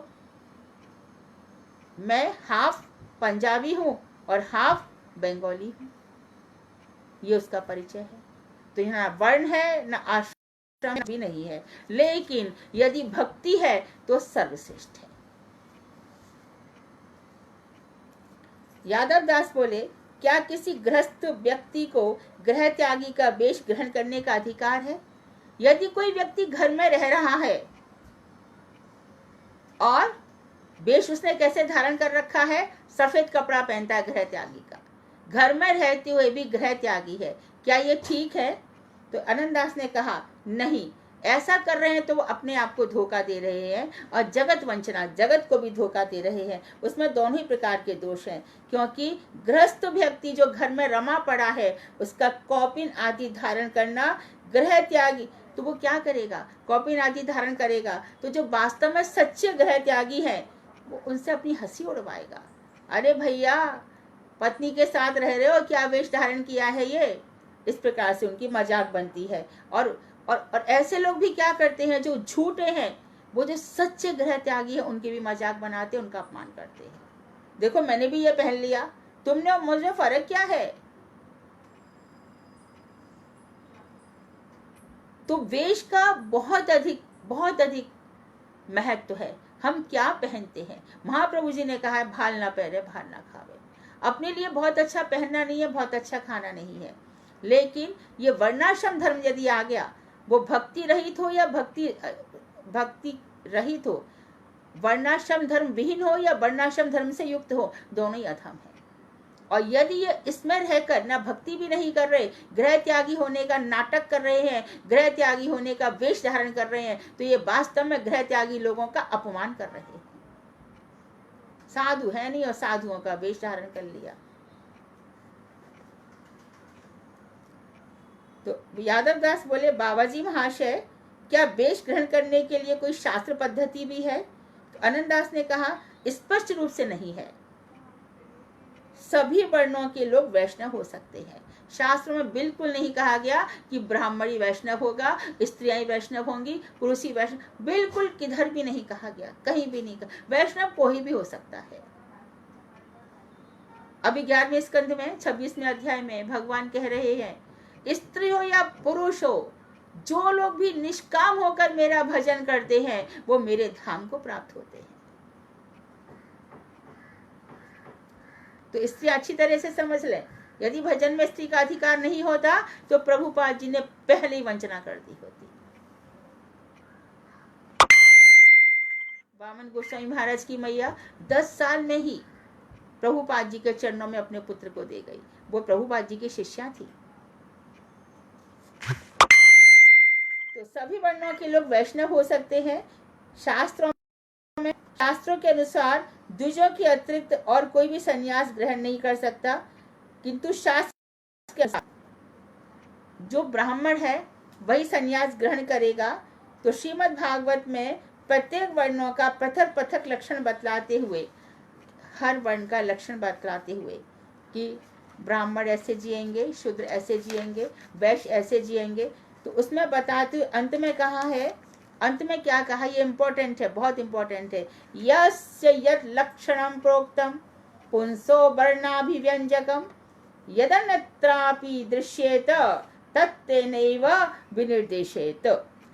मैं हाफ पंजाबी हूँ और हाफ बंगाली हूँ, ये उसका परिचय है। तो यहाँ वर्ण है न आश्रम भी नहीं है, लेकिन यदि भक्ति है तो सर्वश्रेष्ठ है। यादव दास बोले, क्या किसी गृहस्थ व्यक्ति को गृह त्यागी का वेश ग्रहण करने का अधिकार है? यदि कोई व्यक्ति घर में रह रहा है और वेश उसने कैसे धारण कर रखा है, सफेद कपड़ा पहनता है गृह त्यागी का, घर में रहते हुए भी गृह त्यागी है, क्या ये ठीक है? तो आनंददास ने कहा नहीं, ऐसा कर रहे हैं तो वो अपने आप को धोखा दे रहे हैं और जगत वंचना, जगत को भी धोखा दे रहे हैं। उसमें दोनों ही प्रकार के दोष हैं, क्योंकि गृहस्थ व्यक्ति जो घर में रमा पड़ा है उसका कौपीन आदि धारण करना, ग्रह त्यागी, तो वो क्या करेगा, कौपीन आदि धारण करेगा, तो जो वास्तव में सच्चे ग्रह त्यागी हैं वो उनसे अपनी हंसी उड़वाएगा। अरे भैया, पत्नी के साथ रह रहे हो, क्या वेश धारण किया है ये, इस प्रकार से उनकी मजाक बनती है। और ऐसे लोग भी क्या करते हैं, जो झूठे हैं, वो जो सच्चे ग्रह त्यागी है उनकी भी मजाक बनाते हैं, उनका अपमान करते हैं। देखो मैंने भी ये पहन लिया, तुमने मुझे फर्क क्या है। तो वेश का बहुत अधिक महत्व है। हम क्या पहनते हैं। महाप्रभु जी ने कहा है, भाल ना पहरे भाल ना खावे। अपने लिए बहुत अच्छा पहनना नहीं है, बहुत अच्छा खाना नहीं है, लेकिन ये वर्णाश्रम धर्म यदि आ गया, वो भक्ति रहित हो या भक्ति रहित हो, वर्णाश्रम धर्म विहीन हो या वर्णाश्रम धर्म से युक्त हो, दोनों ही अधम है। और यदि ये इसमें रहकर ना भक्ति भी नहीं कर रहे, ग्रह त्यागी होने का नाटक कर रहे हैं, ग्रह त्यागी होने का वेश धारण कर रहे हैं, तो ये वास्तव में ग्रह त्यागी लोगों का अपमान कर रहे हैं। साधु है नहीं और साधुओं का वेश धारण कर लिया। तो यादव दास बोले, बाबा जी महाशय, क्या वेश ग्रहण करने के लिए कोई शास्त्र पद्धति भी है। तो अनंत दास ने कहा, स्पष्ट रूप से नहीं है। सभी वर्णों के लोग वैष्णव हो सकते हैं। शास्त्रों में बिल्कुल नहीं कहा गया कि ब्राह्मणी वैष्णव होगा, स्त्रियां वैष्णव होंगी, पुरुषी वैष्णव, बिल्कुल किधर भी नहीं कहा गया, कहीं भी नहीं कहा। वैष्णव कोई भी हो सकता है। अभी 11वें स्कंध में 26वें अध्याय में भगवान कह रहे हैं, स्त्री हो या पुरुष हो, जो लोग भी निष्काम होकर मेरा भजन करते हैं वो मेरे धाम को प्राप्त होते हैं। तो स्त्री अच्छी तरह से समझ ले, यदि भजन में स्त्री का अधिकार नहीं होता तो प्रभुपाद जी ने पहले ही वंचना कर दी होती। वामन गोस्वामी महाराज की मैया 10 साल में ही प्रभुपाद जी के चरणों में अपने पुत्र को दे गई। वो प्रभुपाद जी की शिष्या थी। तो सभी वर्णों के लोग वैष्णव हो सकते हैं। शास्त्रों के अनुसार द्विजों के अतिरिक्त और कोई भी संन्यास ग्रहण नहीं कर सकता, किंतु शास्त्र के अनुसार जो ब्राह्मण है वही संन्यास ग्रहण करेगा। तो श्रीमद् भागवत में प्रत्येक वर्णों का पृथक पृथक लक्षण बतलाते हुए, हर वर्ण का लक्षण बतलाते हुए कि ब्राह्मण ऐसे जिएंगे, शूद्र ऐसे जिएंगे, वैश्य ऐसे जिएंगे, तो उसमें बताते हुए अंत में कहा है, अंत में क्या कहा, ये इम्पोर्टेंट है, बहुत इम्पोर्टेंट है। यस्य यत् लक्षणं प्रोक्तम पुंसो वर्णाभिव्यंजकम यदन्यत्रापि दृश्येत तत्तेनैव विनिर्देशेत।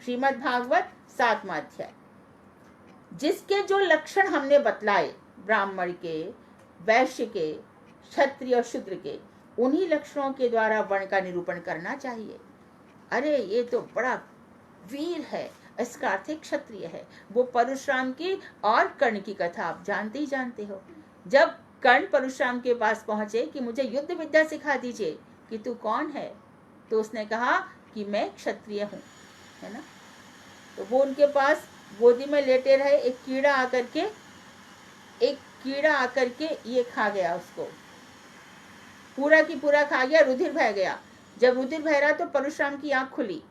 श्रीमद् भागवत 7वां अध्याय। जिसके जो लक्षण हमने बतलाए, ब्राह्मण के, वैश्य के, क्षत्रिय और शूद्र के, उन्हीं लक्षणों के द्वारा वर्ण का निरूपण करना चाहिए। अरे ये तो बड़ा वीर है, इसका अर्थ क्षत्रिय है। वो परशुराम की और कर्ण की कथा आप जानते ही जानते हो। जब कर्ण परशुराम के पास पहुंचे कि मुझे युद्ध विद्या सिखा दीजिए, कि तू कौन है, तो उसने कहा कि मैं क्षत्रिय हूँ, है ना। तो वो उनके पास गोदी में लेटे रहे, एक कीड़ा आकर के ये खा गया, उसको पूरा की पूरा खा गया, रुधिर बह गया। जब रुधिर बह रहा तो परशुराम की आंख खुली।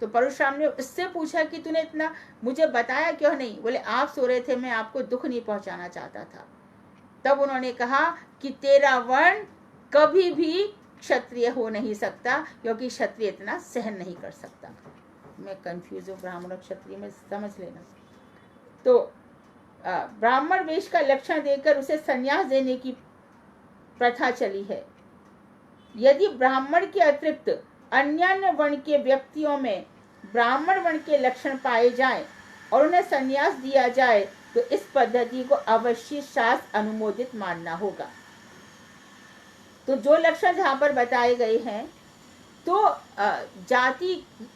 तो परशुराम ने उससे पूछा कि तूने इतना मुझे बताया क्यों नहीं। बोले आप सो रहे थे, मैं आपको दुख नहीं पहुंचाना चाहता था। तब उन्होंने कहा कि तेरा वर्ण कभी भी क्षत्रिय हो नहीं सकता, क्योंकि क्षत्रिय इतना सहन नहीं कर सकता। मैं कंफ्यूज हूँ ब्राह्मण और क्षत्रिय में, समझ लेना। तो ब्राह्मण वेश का लक्षण देकर उसे संन्यास देने की प्रथा चली है। यदि ब्राह्मण के अतिरिक्त अन्य वर्ण के व्यक्तियों में ब्राह्मण वर्ण के लक्षण पाए जाएं और उन्हें संन्यास दिया जाए, तो इस पद्धति को अवश्य शास्त्र अनुमोदित मानना होगा। तो जो लक्षण जहाँ पर बताए गए हैं, तो जाति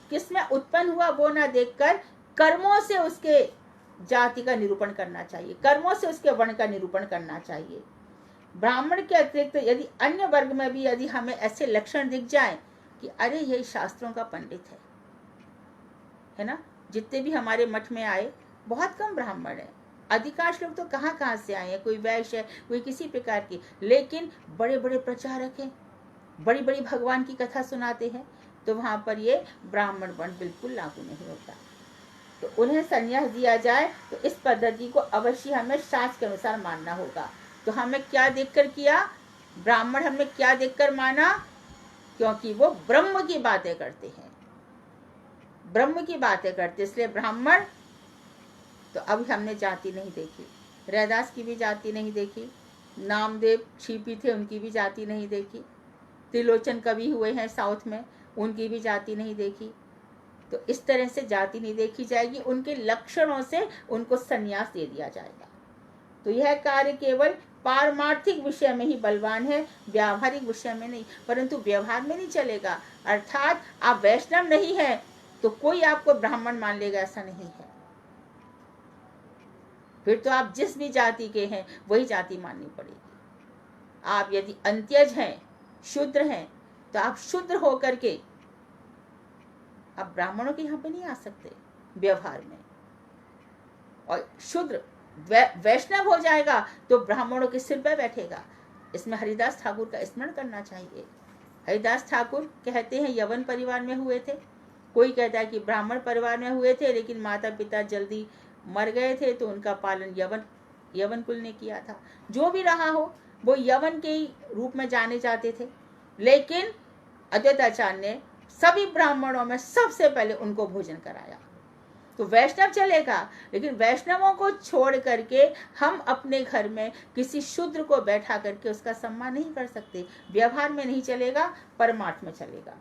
किसमें उत्पन्न हुआ वो ना देखकर कर्मों से उसके जाति का निरूपण करना चाहिए, कर्मों से उसके वर्ण का निरूपण करना चाहिए। ब्राह्मण के अतिरिक्त यदि अन्य वर्ग में भी यदि हमें ऐसे लक्षण दिख जाएं कि अरे ये शास्त्रों का पंडित है ना, जितने भी हमारे मठ में आए बहुत कम ब्राह्मण हैं। अधिकांश लोग तो कहाँ कहाँ से आए हैं, कोई वैश्य है, कोई किसी प्रकार की, लेकिन बड़े बड़े प्रचारक हैं, बड़ी बड़ी भगवान की कथा सुनाते हैं, तो वहाँ पर ये ब्राह्मण वर्ण बिल्कुल लागू नहीं होता। तो उन्हें संन्यास दिया जाए तो इस पद्धति को अवश्य हमें शास्त्र के अनुसार मानना होगा। तो हमें क्या देखकर किया, ब्राह्मण हमने क्या देखकर माना, क्योंकि वो ब्रह्म की बातें करते हैं, ब्रह्म की बातें करते, इसलिए ब्राह्मण। तो अभी हमने जाति नहीं देखी, रैदास की भी जाति नहीं देखी, नामदेव शिल्पी थे उनकी भी जाति नहीं देखी, त्रिलोचन कवि हुए हैं साउथ में, उनकी भी जाति नहीं देखी। तो इस तरह से जाति नहीं देखी जाएगी, उनके लक्षणों से उनको संन्यास दे दिया जाएगा। तो यह कार्य केवल पारमार्थिक विषय में ही बलवान है, व्यावहारिक विषय में नहीं, परंतु व्यवहार में नहीं चलेगा। अर्थात आप वैष्णव नहीं है तो कोई आपको ब्राह्मण मान लेगा, ऐसा नहीं है। फिर तो आप जिस भी जाति के हैं वही जाति माननी पड़ेगी। आप यदि अंत्यज हैं, शूद्र हैं, तो आप शूद्र होकर के आप ब्राह्मणों के यहाँ पे नहीं आ सकते व्यवहार में। और शूद्र वैष्णव हो जाएगा तो ब्राह्मणों के सिर पे बैठेगा। इसमें हरिदास ठाकुर का स्मरण करना चाहिए। हरिदास ठाकुर कहते हैं यवन परिवार में हुए थे, कोई कहता है कि ब्राह्मण परिवार में हुए थे, लेकिन माता पिता जल्दी मर गए थे तो उनका पालन यवन कुल ने किया था। जो भी रहा हो, वो यवन के ही रूप में जाने जाते थे, लेकिन अद्वैताचार्य ने सभी ब्राह्मणों में सबसे पहले उनको भोजन कराया। तो वैष्णव चलेगा, लेकिन वैष्णवों को छोड़ करके हम अपने घर में किसी शूद्र को बैठा करके उसका सम्मान नहीं कर सकते। व्यवहार में नहीं चलेगा, परमार्थ में चलेगा।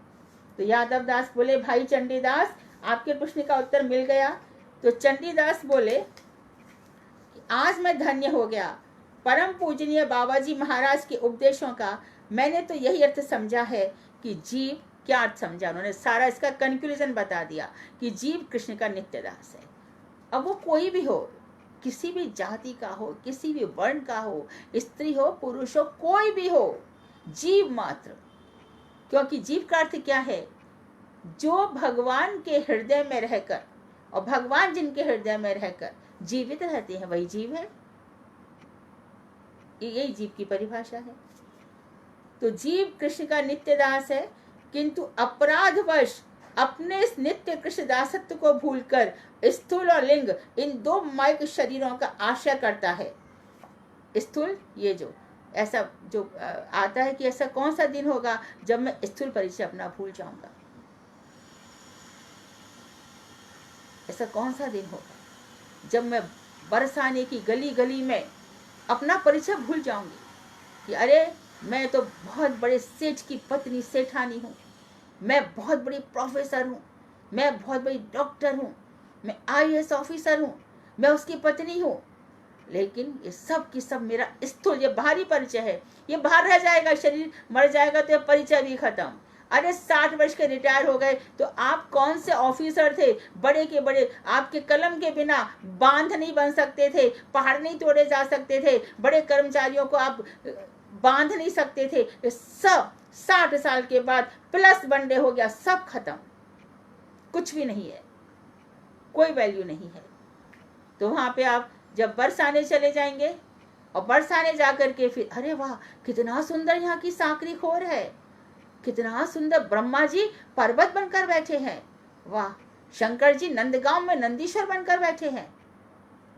तो यादव दास बोले, भाई चंडीदास, आपके प्रश्न का उत्तर मिल गया। तो चंडीदास बोले, आज मैं धन्य हो गया। परम पूजनीय बाबाजी महाराज के उपदेशों का मैंने तो यही अर्थ समझा है कि जीव, क्या अर्थ समझा उन्होंने, सारा इसका कंक्लूजन बता दिया कि जीव कृष्ण का नित्य दास है। अब वो कोई भी हो, किसी भी जाति का हो, किसी भी वर्ण का हो, स्त्री हो पुरुष हो, कोई भी हो, जीव मात्र। क्योंकि जीव का अर्थ क्या है, जो भगवान के हृदय में रहकर, और भगवान जिनके हृदय में रहकर जीवित रहते हैं वही जीव है। यही जीव की परिभाषा है। तो जीव कृष्ण का नित्य दास है, किंतु अपराधवश अपने इस नित्य कृष्ण दासत्व को भूलकर स्थूल और लिंग, इन दो माइक शरीरों का आश्रय करता है। स्थूल, ये जो ऐसा जो आता है कि ऐसा कौन सा दिन होगा जब मैं स्थूल परिचय अपना भूल जाऊंगा, ऐसा कौन सा दिन होगा जब मैं बरसाने की गली गली में अपना परिचय भूल जाऊंगी कि अरे मैं तो बहुत बड़े सेठ की पत्नी सेठानी हूँ, मैं बहुत बड़ी प्रोफेसर हूँ, मैं बहुत बड़ी डॉक्टर हूँ, मैं IAS ऑफिसर हूँ, मैं उसकी पत्नी हूँ। लेकिन ये सब की सब मेरा स्थूल, ये बाहरी परिचय है, ये बाहर रह जाएगा, शरीर मर जाएगा तो ये परिचय भी खत्म। अरे 60 वर्ष के रिटायर हो गए तो आप कौन से ऑफिसर थे, बड़े के बड़े, आपके कलम के बिना बांध नहीं बन सकते थे, पहाड़ नहीं तोड़े जा सकते थे, बड़े कर्मचारियों को आप बांध नहीं सकते थे। सब 60 साल के बाद प्लस वनडे हो गया, सब खत्म, कुछ भी नहीं है, कोई वैल्यू नहीं है। तो वहां पे आप जब बरसाने चले जाएंगे और बरसाने जाकर के फिर अरे वाह कितना सुंदर यहाँ की सांकरी खोर है, कितना सुंदर ब्रह्मा जी पर्वत बनकर बैठे हैं, वाह शंकर जी नंदगांव में नंदीश्वर बनकर बैठे हैं,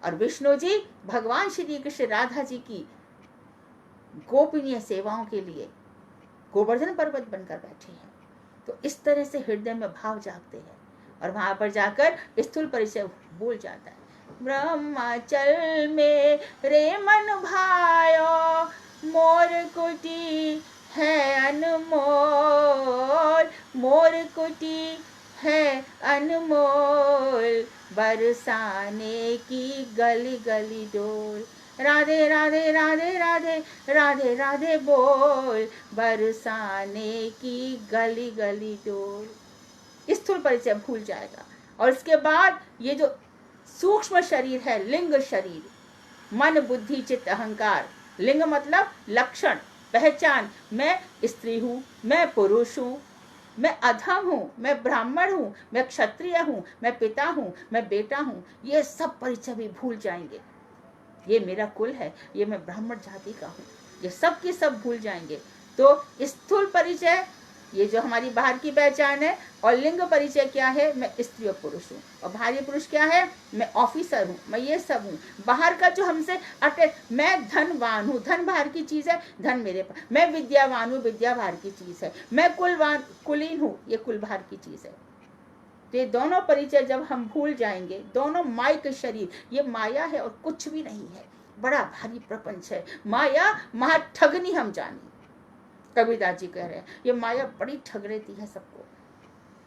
और विष्णु जी भगवान श्री कृष्ण राधा जी की गोपनीय सेवाओं के लिए गोवर्धन पर्वत बनकर बैठे हैं। तो इस तरह से हृदय में भाव जागते हैं और वहां पर जाकर स्थूल परिचय भूल जाता है। ब्रह्मचल में रे मन भायो, मोर कुटी है अनमोल, मोर कुटी है अनमोल, बरसाने की गली गली डोल, राधे राधे राधे राधे राधे राधे बोल, बरसाने की गली गली डोल। स्थूल परिचय भूल जाएगा। और इसके बाद ये जो सूक्ष्म शरीर है, लिंग शरीर, मन बुद्धि चित्त अहंकार, लिंग मतलब लक्षण, पहचान, मैं स्त्री हूँ, मैं पुरुष हूँ, मैं अधम हूँ, मैं ब्राह्मण हूँ, मैं क्षत्रिय हूँ, मैं पिता हूँ, मैं बेटा हूँ, ये सब परिचय भी भूल जाएंगे। ये मेरा कुल है, ये मैं ब्राह्मण जाति का हूँ, ये सब के सब भूल जाएंगे। तो स्थूल परिचय ये जो हमारी बाहर की पहचान है, और लिंग परिचय क्या है, मैं स्त्री और पुरुष हूँ। और भारी पुरुष क्या है, मैं ऑफिसर हूँ, मैं ये सब हूँ। बाहर का जो हमसे मैं धनवान हूँ, धन बाहर की चीज है, धन मेरे पास। मैं विद्यावान हूँ, विद्या बाहर की चीज है। मैं कुलीन हूँ, ये कुल बाहर की चीज है। तो ये दोनों परिचय जब हम भूल जाएंगे, दोनों माइक शरीर, ये माया है और कुछ भी नहीं है, बड़ा भारी प्रपंच है। माया महा ठगनी हम जानी। कबीरदास जी कह रहे हैं ये माया बड़ी ठग लेती है सबको।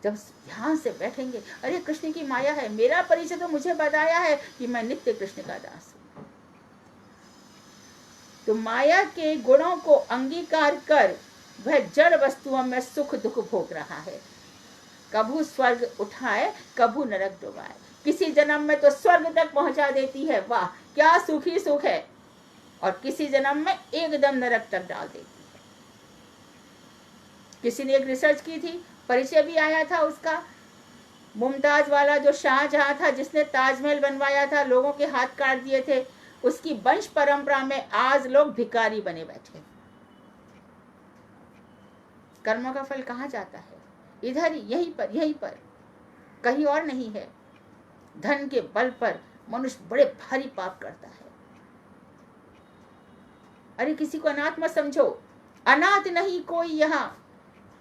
जब ध्यान से बैठेंगे, अरे कृष्ण की माया है, मेरा परिचय तो मुझे बताया है कि मैं नित्य कृष्ण का दास हूं। तो माया के गुणों को अंगीकार कर वह जड़ वस्तुओं में सुख दुख भोग रहा है। कभू स्वर्ग उठाए, कभू नरक डुबाए। किसी जन्म में तो स्वर्ग तक पहुंचा देती है, वाह क्या सुखी सुख है, और किसी जन्म में एकदम नरक तक डाल देती है। किसी ने एक रिसर्च की थी, परिचय भी आया था उसका, मुमताज वाला जो शाहजहां था जिसने ताजमहल बनवाया था, लोगों के हाथ काट दिए थे, उसकी वंश परंपरा में आज लोग भिखारी बने बैठे। कर्मों का फल कहाँ जाता है, इधर ही, यहीं पर, कहीं और नहीं है। धन के बल पर मनुष्य बड़े भारी पाप करता है। अरे किसी को अनाथ मत समझो, अनाथ नहीं कोई यहाँ,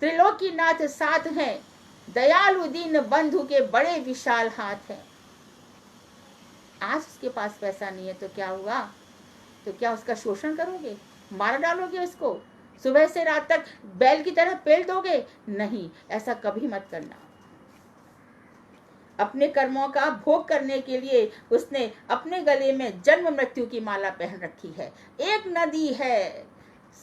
त्रिलोकी नाथ साथ हैं, दयालु दीन बंधु के बड़े विशाल हाथ हैं। आज उसके पास पैसा नहीं है तो क्या हुआ, तो क्या उसका शोषण करोगे, मार डालोगे उसको, सुबह से रात तक बैल की तरह पेल दोगे? नहीं, ऐसा कभी मत करना। अपने कर्मों का भोग करने के लिए उसने अपने गले में जन्म मृत्यु की माला पहन रखी है। एक नदी है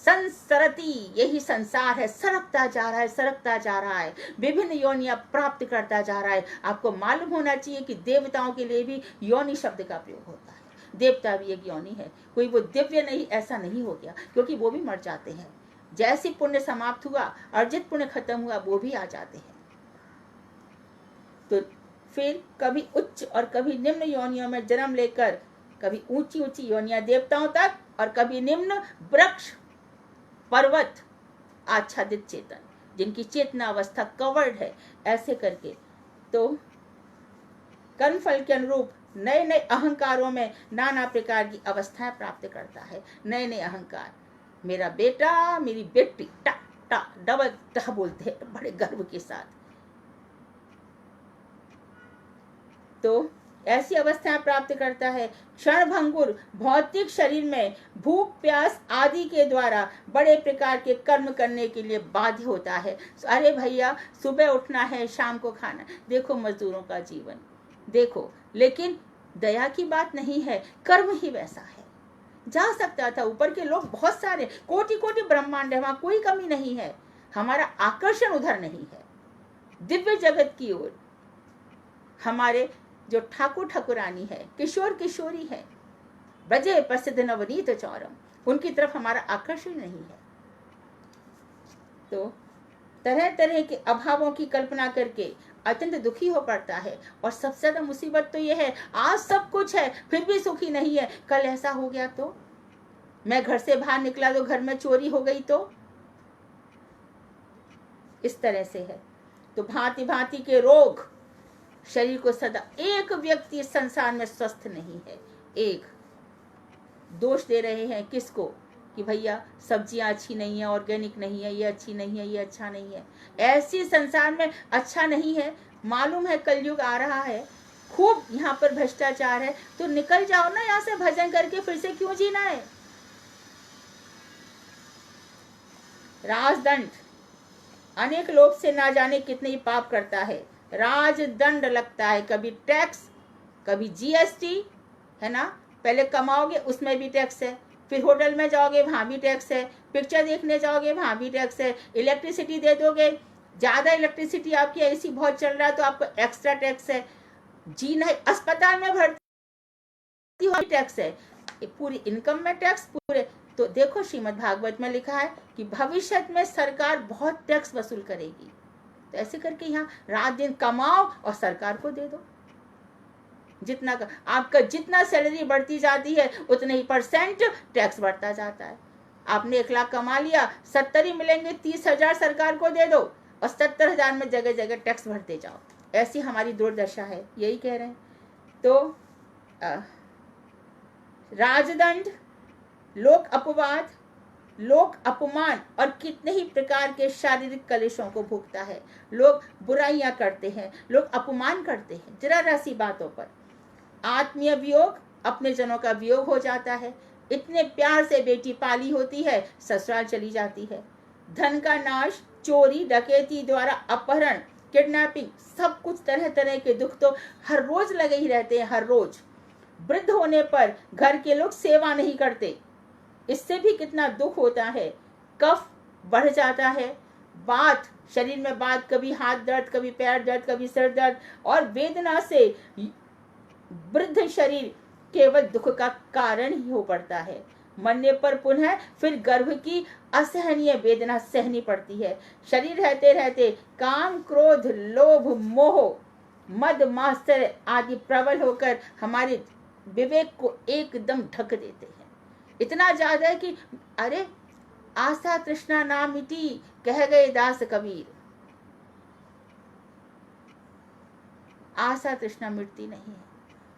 संसरती, यही संसार है, सरकता जा रहा है, सरकता जा रहा है, विभिन्न योनियां प्राप्त करता जा रहा है। आपको मालूम होना चाहिए कि देवताओं के लिए भी योनि शब्द का प्रयोग होता है। देवता भी एक योनि है, कोई वो दिव्य नहीं ऐसा नहीं हो गया, क्योंकि वो भी मर जाते हैं। जैसी पुण्य समाप्त हुआ, अर्जित पुण्य खत्म हुआ, वो भी आ जाते हैं। तो फिर कभी उच्च और कभी निम्न योनियों में जन्म लेकर, कभी ऊंची ऊंची योनियां देवताओं तक, और कभी निम्न वृक्ष पर्वत आच्छादित चेतन, जिनकी चेतना अवस्था कवर्ड है, ऐसे करके तो कर्मफल के अनुरूप नए नए अहंकारों में नाना प्रकार की अवस्थाएं प्राप्त करता है। नए नए अहंकार, मेरा बेटा, मेरी बेटी, टा टा डबल टा बोलते हैं बड़े गर्व के साथ। तो ऐसी अवस्थाएं प्राप्त करता है। क्षण भंगुर भौतिक शरीर में भूख प्यास आदि के द्वारा बड़े प्रकार के कर्म करने के लिए बाध्य होता है। अरे भैया, सुबह उठना है, शाम को खाना, देखो मजदूरों का जीवन देखो, लेकिन दया की बात नहीं है, कर्म ही वैसा है। जा सकता था, ऊपर के लोग बहुत सारे, कोटि कोटि ब्रह्मांड है, वहां कोई कमी नहीं है। हमारा आकर्षण उधर नहीं है, दिव्य जगत की ओर। हमारे जो ठाकुर ठाकुरानी है, किशोर किशोरी है, ब्रजे प्रसिद्ध नवनीत चौरम, उनकी तरफ हमारा आकर्षण नहीं है। तो तरह तरह के अभावों की कल्पना करके अत्यंत दुखी हो पड़ता है। और सबसे ज्यादा मुसीबत तो यह है, आज सब कुछ है फिर भी सुखी नहीं है। कल ऐसा हो गया तो, मैं घर से बाहर निकला तो घर में चोरी हो गई तो, इस तरह से है। तो भांति भांति के रोग शरीर को सदा, एक व्यक्ति इस संसार में स्वस्थ नहीं है। एक दोष दे रहे हैं किसको, कि भैया सब्जियां अच्छी नहीं है, ऑर्गेनिक नहीं है, ये अच्छी नहीं है, ये अच्छा नहीं है। ऐसी संसार में अच्छा नहीं है, मालूम है कलयुग आ रहा है, खूब यहाँ पर भ्रष्टाचार है, तो निकल जाओ ना यहाँ से, भजन करके फिर से क्यों जीना है। राजदंड अनेक लोग से ना जाने कितने ही पाप करता है। राजदंड लगता है, कभी टैक्स, कभी जीएसटी, है ना, पहले कमाओगे उसमें भी टैक्स है, फिर होटल में जाओगे वहां भी टैक्स है, पिक्चर देखने जाओगे वहां भी टैक्स है, इलेक्ट्रिसिटी दे दोगे, ज्यादा इलेक्ट्रिसिटी आपकी एसी बहुत चल रहा है तो आपको एक्स्ट्रा टैक्स है, जीना अस्पताल में भर्ती हो टैक्स है, पूरी इनकम में टैक्स पूरे। तो देखो श्रीमद् भागवत में लिखा है कि भविष्य में सरकार बहुत टैक्स वसूल करेगी। तो ऐसे करके यहाँ रात दिन कमाओ और सरकार को दे दो। जितना आपका जितना सैलरी बढ़ती जाती है उतने ही % टैक्स बढ़ता जाता है। आपने 1 लाख कमा लिया, 70 ही मिलेंगे, 30,000 सरकार को दे दो और 70,000 में जगह जगह टैक्स भरते जाओ। ऐसी हमारी दुर्दशा है, यही कह रहे हैं। तो राजदंड, लोक अपवाद, लोक अपमान और कितने ही प्रकार के शारीरिक कलेशों को भुगता है। लोग बुराइयां करते हैं, लोग अपमान करते हैं जरा सी बातों पर। आत्मीय वियोग, अपने जनों का वियोग हो जाता है। इतने प्यार से बेटी पाली होती है, ससुराल चली जाती है। धन का नाश, चोरी डकैती द्वारा अपहरण, किडनैपिंग, सब कुछ तरह तरह के दुख तो हर रोज लगे ही रहते हैं, हर रोज। वृद्ध होने पर घर के लोग सेवा नहीं करते, इससे भी कितना दुख होता है। कफ बढ़ जाता है, बात शरीर में बात, कभी हाथ दर्द, कभी पैर दर्द, कभी सिर दर्द, और वेदना से वृद्ध शरीर केवल दुख का कारण ही हो पड़ता है। मरने पर पुनः फिर गर्भ की असहनीय वेदना सहनी पड़ती है। शरीर रहते रहते काम, क्रोध, लोभ, मोह, मद, मात्सर्य आदि प्रबल होकर हमारे विवेक को एकदम ढक देते हैं। इतना ज्यादा है कि अरे आशा तृष्णा ना मिटी, कह गए दास कबीर। आशा तृष्णा मिटती नहीं है,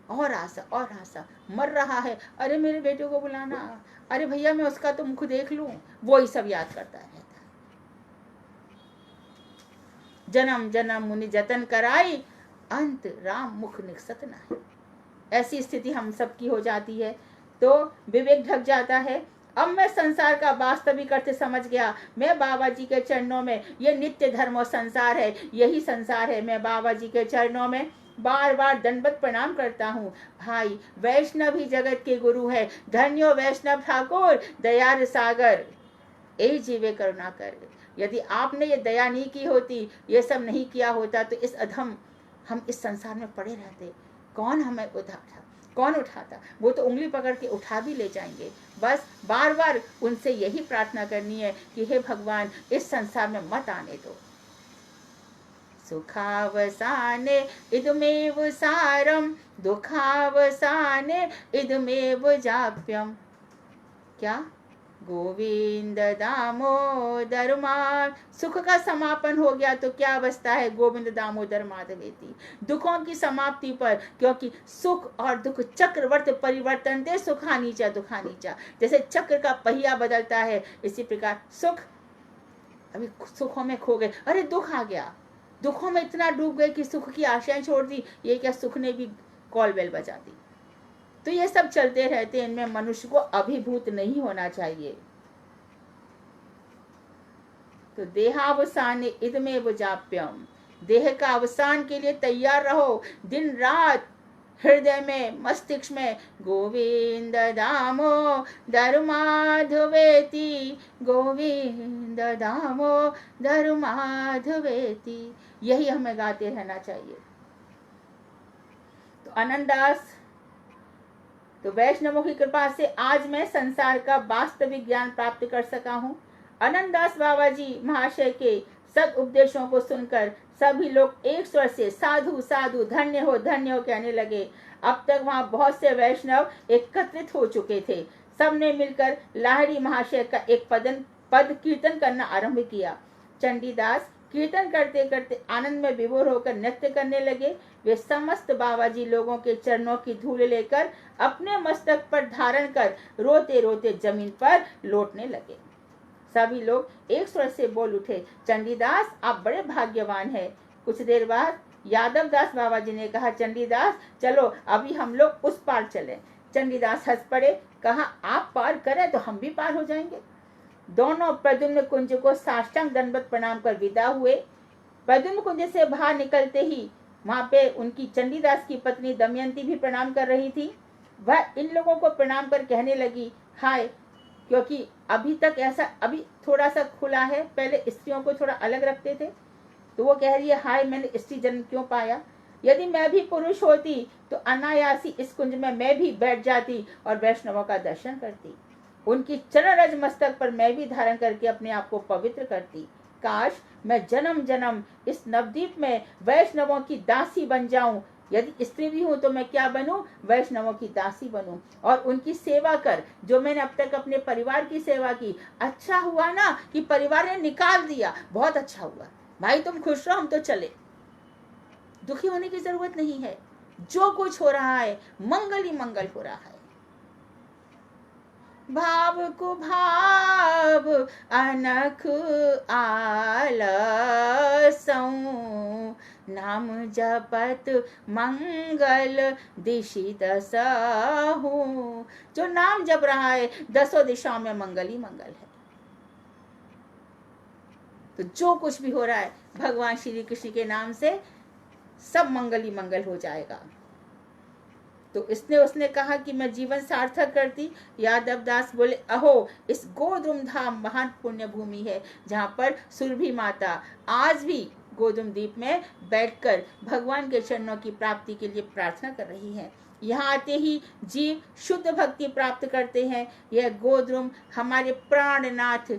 और आशा और आशा। मर रहा है, अरे मेरे बेटे को बुलाना, अरे भैया मैं उसका तो मुख देख लूं, वो ही सब याद करता रहता है। जन्म जन्म मुनि जतन कराई, अंत राम मुख निकसत नहीं। ऐसी स्थिति हम सबकी हो जाती है, तो विवेक ढक जाता है। अब मैं संसार का वास्तविक अर्थ समझ गया। मैं बाबा जी के चरणों में, ये नित्य धर्म और संसार है, यही संसार है। मैं बाबा जी के चरणों में बार बार दंडवत प्रणाम करता हूँ। भाई वैष्णव ही जगत के गुरु है, धन्यो वैष्णव ठाकुर दयार सागर, ए जीवे करुणा कर। यदि आपने ये दया नहीं की होती, ये सब नहीं किया होता, तो इस अधम हम इस संसार में पड़े रहते। कौन हमें उठाता, कौन उठाता? वो तो उंगली पकड़ के उठा भी ले जाएंगे। बस बार बार उनसे यही प्रार्थना करनी है कि हे भगवान, इस संसार में मत आने दो। सुखावसाने इदमेव सारम, दुखावसाने इदमेव जाप्यम। क्या? गोविंद दामोदर माधव। सुख का समापन हो गया तो क्या अवस्था है? गोविंद दामोदर माधवेति। दुखों की समाप्ति पर, क्योंकि सुख और दुख चक्रवर्त परिवर्तन दे, सुखा नीचा दुखा नीचा। जैसे चक्र का पहिया बदलता है, इसी प्रकार सुख, अभी सुखों में खो गए, अरे दुख आ गया, दुखों में इतना डूब गए कि सुख की आशाएं छोड़ दी। ये क्या, सुख ने भी कॉल बेल बजा दी। तो ये सब चलते रहते हैं, इनमें मनुष्य को अभिभूत नहीं होना चाहिए। तो देहावसान इदमेव जाप्यम, देह का अवसान के लिए तैयार रहो। दिन रात हृदय में, मस्तिष्क में गोविंद दामोदर माधवेति, गोविंद दामोदर माधवेति, यही हमें गाते रहना चाहिए। तो आनंददास, तो वैष्णवों की कृपा से आज मैं संसार का वास्तविक ज्ञान प्राप्त कर सका हूँ। आनंददास बाबा जी महाशय के सब उपदेशों को सुनकर सभी लोग एक स्वर से साधु साधु, धन्य हो कहने लगे। अब तक वहाँ बहुत से वैष्णव एकत्रित हो चुके थे। सबने मिलकर लाहिड़ी महाशय का एक पद कीर्तन करना आरंभ किया। चंडीदास कीर्तन करते करते आनंद में विभोर होकर नृत्य करने लगे। वे समस्त बाबा जी लोगों के चरणों की धूल लेकर अपने मस्तक पर धारण कर रोते रोते जमीन पर लौटने लगे। सभी लोग एक स्वर से बोल उठे, चंडीदास आप बड़े भाग्यवान हैं। कुछ देर बाद यादव दास बाबा जी ने कहा, चंडीदास चलो अभी हम लोग उस पार चलें। चंडीदास हंस पड़े, कहा आप पार करें तो हम भी पार हो जाएंगे। दोनों प्रद्युम्न कुंज को साष्टांग दंडवत प्रणाम कर विदा हुए। प्रद्युम्न कुंज से बाहर निकलते ही वहाँ पे उनकी चंडीदास की पत्नी दमयंती भी प्रणाम कर रही थी। वह इन लोगों को प्रणाम कर कहने लगी, हाय, क्योंकि अभी तक ऐसा अभी थोड़ा सा खुला है, पहले स्त्रियों को थोड़ा अलग रखते थे। तो वो कह रही है, हाय, मैंने स्त्री जन्म क्यों पाया? यदि मैं भी पुरुष होती तो अनायासी इस कुंज में मैं भी बैठ जाती और वैष्णवों का दर्शन करती। उनकी चरण रज मस्तक पर मैं भी धारण करके अपने आप को पवित्र करती। काश मैं जन्म जन्म इस नवद्वीप में वैष्णवों की दासी बन जाऊं। यदि स्त्री भी हूं तो मैं क्या बनूं? वैष्णवों की दासी बनूं और उनकी सेवा कर। जो मैंने अब तक अपने परिवार की सेवा की, अच्छा हुआ ना कि परिवार ने निकाल दिया, बहुत अच्छा हुआ। भाई तुम खुश रहो, हम तो चले। दुखी होने की जरूरत नहीं है। जो कुछ हो रहा है मंगल ही मंगल हो रहा है। भाव को भाव अनख आलसौ, नाम जपत मंगल दिशि दसहु। जो नाम जप रहा है, दसों दिशाओं में मंगल ही मंगल है। तो जो कुछ भी हो रहा है भगवान श्री कृष्ण के नाम से सब मंगल ही मंगल हो जाएगा। तो उसने कहा कि मैं जीवन सार्थक करती। यादव दास बोले, अहो इस गोधूम धाम महान पुण्य भूमि है, जहाँ पर सुरभि माता आज भी गोधूम द्वीप में बैठकर भगवान के चरणों की प्राप्ति के लिए प्रार्थना कर रही है। यहाँ आते ही जीव शुद्ध भक्ति प्राप्त करते हैं। यह गोधूम हमारे प्राणनाथ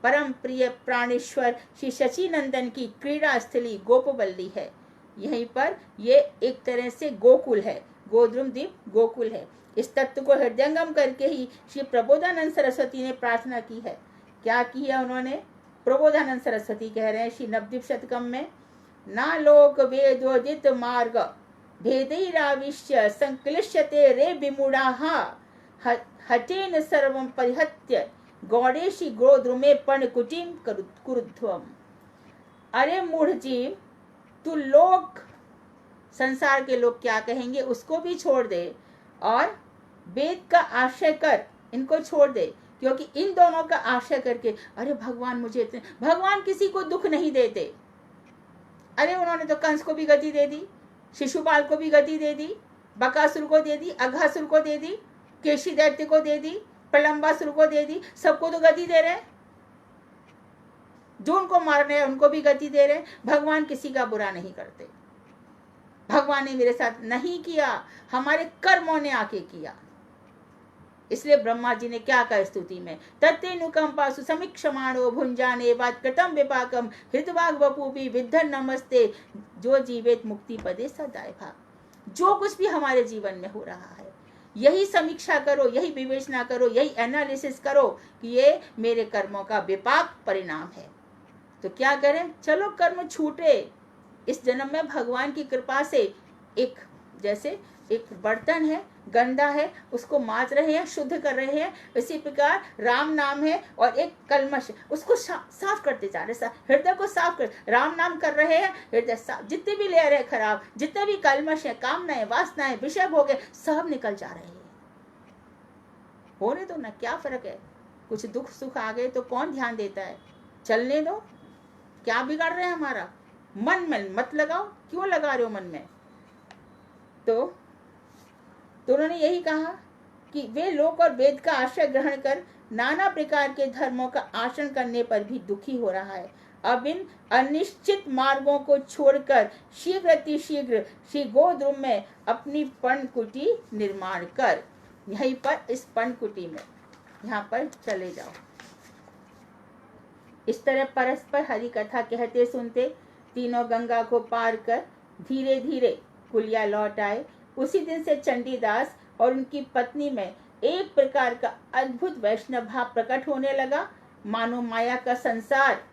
परम प्रिय प्राणेश्वर श्री शचीनंदन की क्रीड़ा स्थली गोपवल्ली है। यहीं पर ये एक तरह से गोकुल है। गोधूम द्वीप गोकुल है। इस तत्व को हृदयंगम करके ही श्री प्रबोधानंद सरस्वती ने प्रार्थना की है। क्या की है उन्होंने? प्रबोधानंद सरस्वती कह रहे हैं श्री नवद्वीप शतकम में, ना लोक वेदोदित मार्ग भेदैराविश्य संक्लिश्यते रे विमूढ़ाः हठेन सर्वं परिहत्य गौडेशी गोद्रुमे पर्णकुटीम कुरुध्वम्। अरे मूढ़ जीव, तू लोक संसार के लोग क्या कहेंगे उसको भी छोड़ दे और वेद का आश्रय कर, इनको छोड़ दे। क्योंकि इन दोनों का आश्रय करके, अरे भगवान मुझे इतने, भगवान किसी को दुख नहीं देते। अरे उन्होंने तो कंस को भी गति दे दी, शिशुपाल को भी गति दे दी, बकासुर को दे दी, अघासुर को दे दी, केशी दैत्य को दे दी, प्रलंबासुर को दे दी, सबको तो गति दे रहे। जो उनको मार रहे हैं उनको भी गति दे रहे। भगवान किसी का बुरा नहीं करते। भगवान ने मेरे साथ नहीं किया, हमारे कर्मों ने आके किया। इसलिए ब्रह्मा जी ने क्या कहा स्तुति में, तत्तेनुकंपासु समीक्षमाणो भुंजाने वात्कृतम विपाकम हृदवाग वपुपि विद्धन नमस्ते जो जीवेत मुक्ति पदे सदाय भाग। जो कुछ भी हमारे जीवन में हो रहा है यही समीक्षा करो, यही विवेचना करो, यही एनालिसिस करो कि ये मेरे कर्मों का विपाक परिणाम है। तो क्या करें? चलो कर्म छूटे। इस जन्म में भगवान की कृपा से एक जैसे एक बर्तन है गंदा है, उसको मांज रहे हैं, शुद्ध कर रहे हैं। इसी प्रकार राम नाम है और एक कलमश, उसको साफ करते जा रहे, हृदय को साफ कर, राम नाम कर रहे हैं, हृदय साफ। जितने भी लेयर है खराब, जितने भी कलमश है, कामनाएं, वासनाएं, विषय भोग है, सब निकल जा रहे हैं। होने दो ना, क्या फर्क है? कुछ दुख सुख आ गए तो कौन ध्यान देता है? चलने दो। क्या बिगाड़ रहे हैं हमारा? मन में मत लगाओ। क्यों लगा रहे हो मन में? तो उन्होंने यही कहा कि वे लोक और वेद का आश्रय ग्रहण कर नाना प्रकार के धर्मों का आचरण करने पर भी दुखी हो रहा है। अब इन अनिश्चित मार्गों को छोड़कर शीघ्र श्री गोद्रुम में अपनी पर्णकुटी निर्माण कर। यहीं पर इस पर्णकुटी में यहाँ पर चले जाओ। इस तरह परस्पर हरि कथा कहते सुनते तीनों गंगा को पार कर धीरे धीरे कुलिया लौट आए। उसी दिन से चंडीदास और उनकी पत्नी में एक प्रकार का अद्भुत वैष्णव भाव प्रकट होने लगा। मानो माया का संसार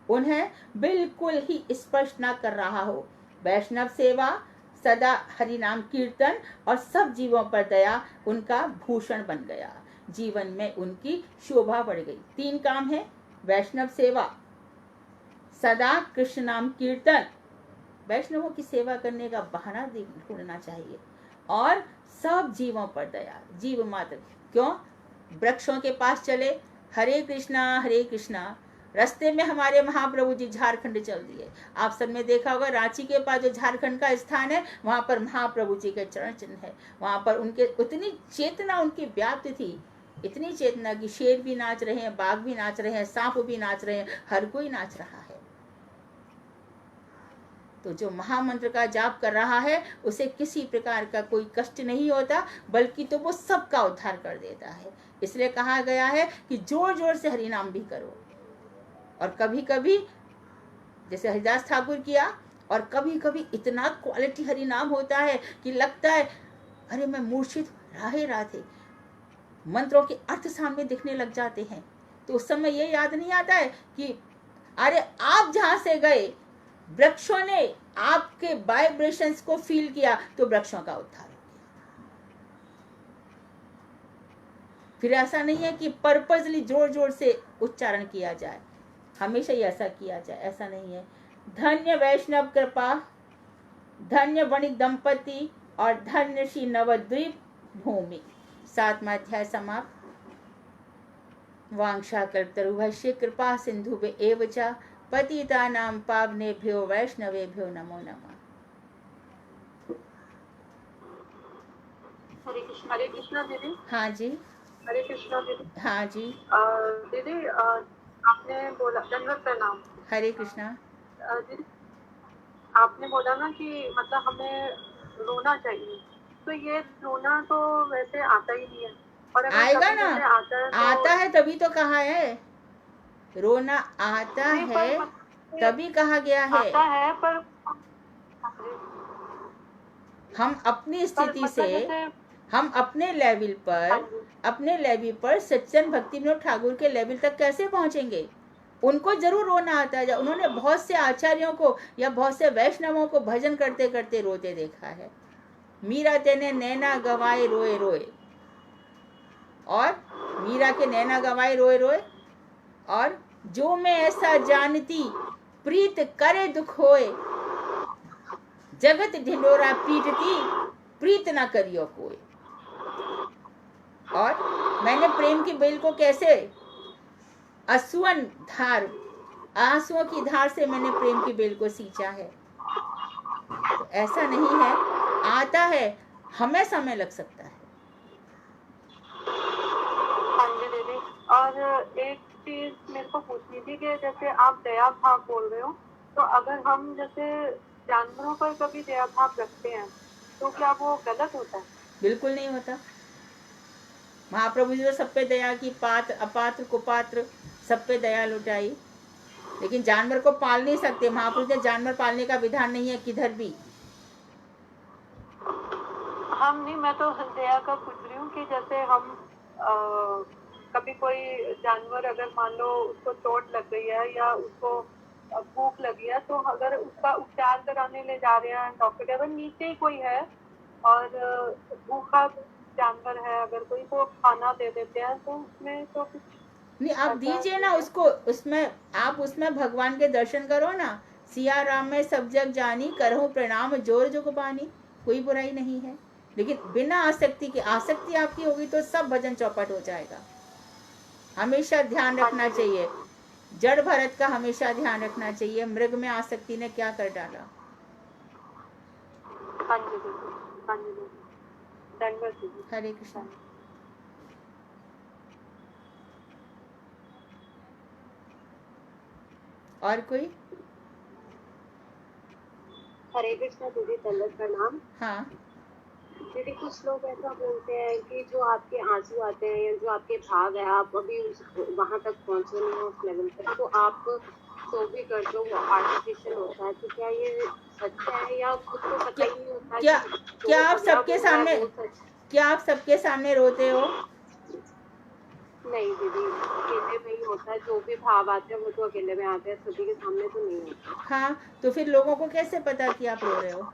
उन्हें बिल्कुल ही स्पर्श न कर रहा हो। वैष्णव सेवा, सदा हरि नाम कीर्तन और सब जीवों पर दया उनका भूषण बन गया। जीवन में उनकी शोभा बढ़ गई। 3 काम है, वैष्णव सेवा, सदा कृष्ण नाम कीर्तन, वैष्णवों की सेवा करने का बहाना ढूंढना चाहिए, और सब जीवों पर दया। जीव मात्र क्यों? वृक्षों के पास चले, हरे कृष्णा, रास्ते में हमारे महाप्रभु जी झारखंड चल दिए। आप सबने देखा होगा रांची के पास जो झारखंड का स्थान है, वहां पर महाप्रभु जी के चरण चिन्ह है। वहां पर उनके उतनी चेतना उनकी व्याप्त थी, इतनी चेतना कि शेर भी नाच रहे हैं, बाघ भी नाच रहे हैं, सांप भी नाच रहे हैं, हर कोई नाच रहा है। तो जो महामंत्र का जाप कर रहा है उसे किसी प्रकार का कोई कष्ट नहीं होता, बल्कि तो वो सबका उद्धार कर देता है। इसलिए कहा गया है कि जोर जोर से हरि नाम भी करो। और कभी कभी जैसे हरिदास ठाकुर किया, और कभी कभी इतना क्वालिटी हरि नाम होता है कि लगता है अरे मैं मूर्छित राहे राधे, मंत्रों के अर्थ सामने दिखने लग जाते हैं। तो उस समय ये याद नहीं आता है कि अरे आप जहां से गए, वृक्षों ने आपके वाइब्रेशंस को फील किया तो वृक्षों का उद्धार हो गया। फिर ऐसा नहीं है कि पर्पसली जोर जोर से उच्चारण किया जाए, हमेशा ही ऐसा किया जाए, ऐसा नहीं है। धन्य वैष्णव कृपा, धन्य वणिक दंपति और धन्य श्री नवद्वीप भूमि। 7वां अध्याय समाप्त। वांछा कल्पतरुभ्यश्च कृपा सिंधुभ्य एव च पतितानां पावनेभ्यो वैष्णवेभ्यो नमो नमः। हरे कृष्णा दीदी। हाँ जी। हरे कृष्णा दीदी। हाँ जी। दीदी आपने बोला, दंडवत प्रणाम। हरे कृष्णा। दीदी आपने बोला ना कि मतलब हमें रोना चाहिए, तो ये रोना तो वैसे आता ही नहीं है, और अगर आएगा कभी ना, जैसे आता है तो आता है तभी तो कहा है, रोना आता है तभी कहा गया है। आता है पर हम अपनी स्थिति से, जैसे हम अपने लेवल पर सच्चन भक्ति विनोद ठाकुर के लेवल तक कैसे पहुंचेंगे? उनको जरूर रोना आता है। उन्होंने बहुत से आचार्यों को या बहुत से वैष्णवों को भजन करते करते रोते देखा है। मीरा तेने नैना गवाए रोए रोए, और मीरा के नैना गवाए रोए रोए, और जो मैं ऐसा जानती प्रीत करे दुख होए, जगत ढिंडोरा पीटती प्रीत ना करियो कोई। और मैंने प्रेम की बेल को कैसे असुअन धार, आंसुओं की धार से मैंने प्रेम की बेल को सींचा है। तो ऐसा नहीं है, आता है, हमें समय लग सकता है। हाँ जी दीदी। और एक चीज मेरे को पूछनी थी कि जैसे आप दया भाव बोल रहे हो, तो अगर हम जैसे जानवरों पर कभी दया भाव रखते हैं तो क्या वो गलत होता है? बिल्कुल नहीं होता। महाप्रभु जी तो सब पे दया की, पात्र अपात्र कुपात्र सब पे दया लुटाई, लेकिन जानवर को पाल नहीं सकते। महाप्रभु ने जानवर पालने का विधान नहीं है किधर भी। हम नहीं, मैं तो दया का पूछ रही हूँ कि जैसे हम कभी कोई जानवर अगर मान लो उसको चोट लग गई है या उसको भूख लगी है, तो अगर उसका उपचार कराने ले जा रहे हैं डॉक्टर के, अगर नीचे ही कोई है और भूखा जानवर है, अगर कोई को खाना दे देते हैं तो उसमें तो कुछ नहीं, आप दीजिए ना उसको, उसमें आप उसमें भगवान के दर्शन करो ना। सिया राम में सब जग जानी, करहूं प्रणाम जोर जुगबानी। कोई बुराई नहीं है, लेकिन बिना आसक्ति के। आसक्ति आपकी होगी तो सब भजन चौपट हो जाएगा। हमेशा ध्यान रखना चाहिए, जड़ भरत का हमेशा ध्यान रखना चाहिए। मृग में आसक्ति ने क्या कर डाला। हरे कृष्ण। और कोई? हरे कृष्ण दीदी, दंडवत प्रणाम। हाँ दीदी, कुछ लोग ऐसा बोलते हैं कि जो आपके आंसू आते हैं या जो आपके भाव है, आप अभी वहां तक पहुंचे नहीं हो उस लेवल तक, तो आप जो भी करते हो वो आर्टिफिशियल होता है। तो क्या ये सच है या खुद को पता ही नहीं होता? क्या आप सबके सामने, क्या आप सबके सामने रोते हो? नहीं दीदी, अकेले में ही होता है। जो भी भाव आते हैं वो तो अकेले में आते हैं, सभी के सामने तो नहीं होता। हाँ, तो फिर लोगों को कैसे पता कि आप रो रहे हो?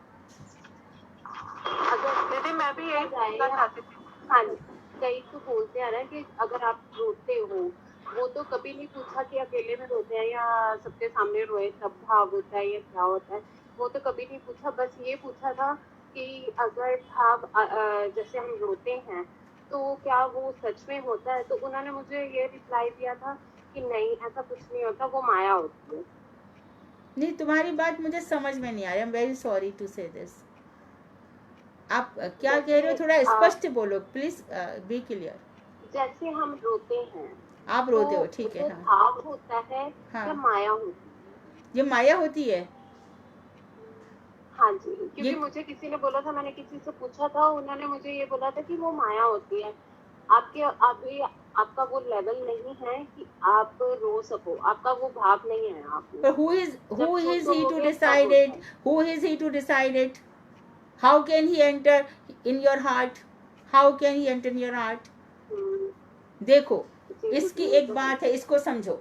अगर दीदी मैं भी यही जानना चाहती थी। हाँ जी, कई तो बोलते हैं ना कि अगर आप रोते हो, वो तो कभी नहीं पूछा कि अकेले में रोते हैं या सबके सामने रोए तब भाव होता है या क्या होता है, वो तो कभी नहीं पूछा। बस ये पूछा था कि अगर भाव जैसे हम रोते हैं तो क्या वो सच में होता है? तो उन्होंने मुझे ये रिप्लाई दिया था कि नहीं, ऐसा कुछ नहीं होता, वो माया होती है। नहीं, तुम्हारी बात मुझे समझ में नहीं आ रही। I am very sorry to say this. आप क्या कह रहे हो? थोड़ा स्पष्ट बोलो प्लीज, बी क्लियर। जैसे हम रोते हैं, आप रोते हो, तो ठीक है। वो हाँ भाव होता है हाँ, या माया होती है? ये माया होती है। हाँ जी, क्योंकि ये मुझे किसी ने बोला था, मैंने किसी से पूछा था, उन्होंने मुझे ये बोला था कि वो माया होती है। आपके अभी आपका वो लेवल नहीं है कि आप रो सको, आपका वो भाव नहीं है आप में। But who is जब he to छोड़ोगे तब decide होता it? है। Who is he to decide it? How can he enter in your heart? How can he enter in your heart? हम्म, देखो, जी इसकी दीदी ये एक तो बात है, इसको समझो।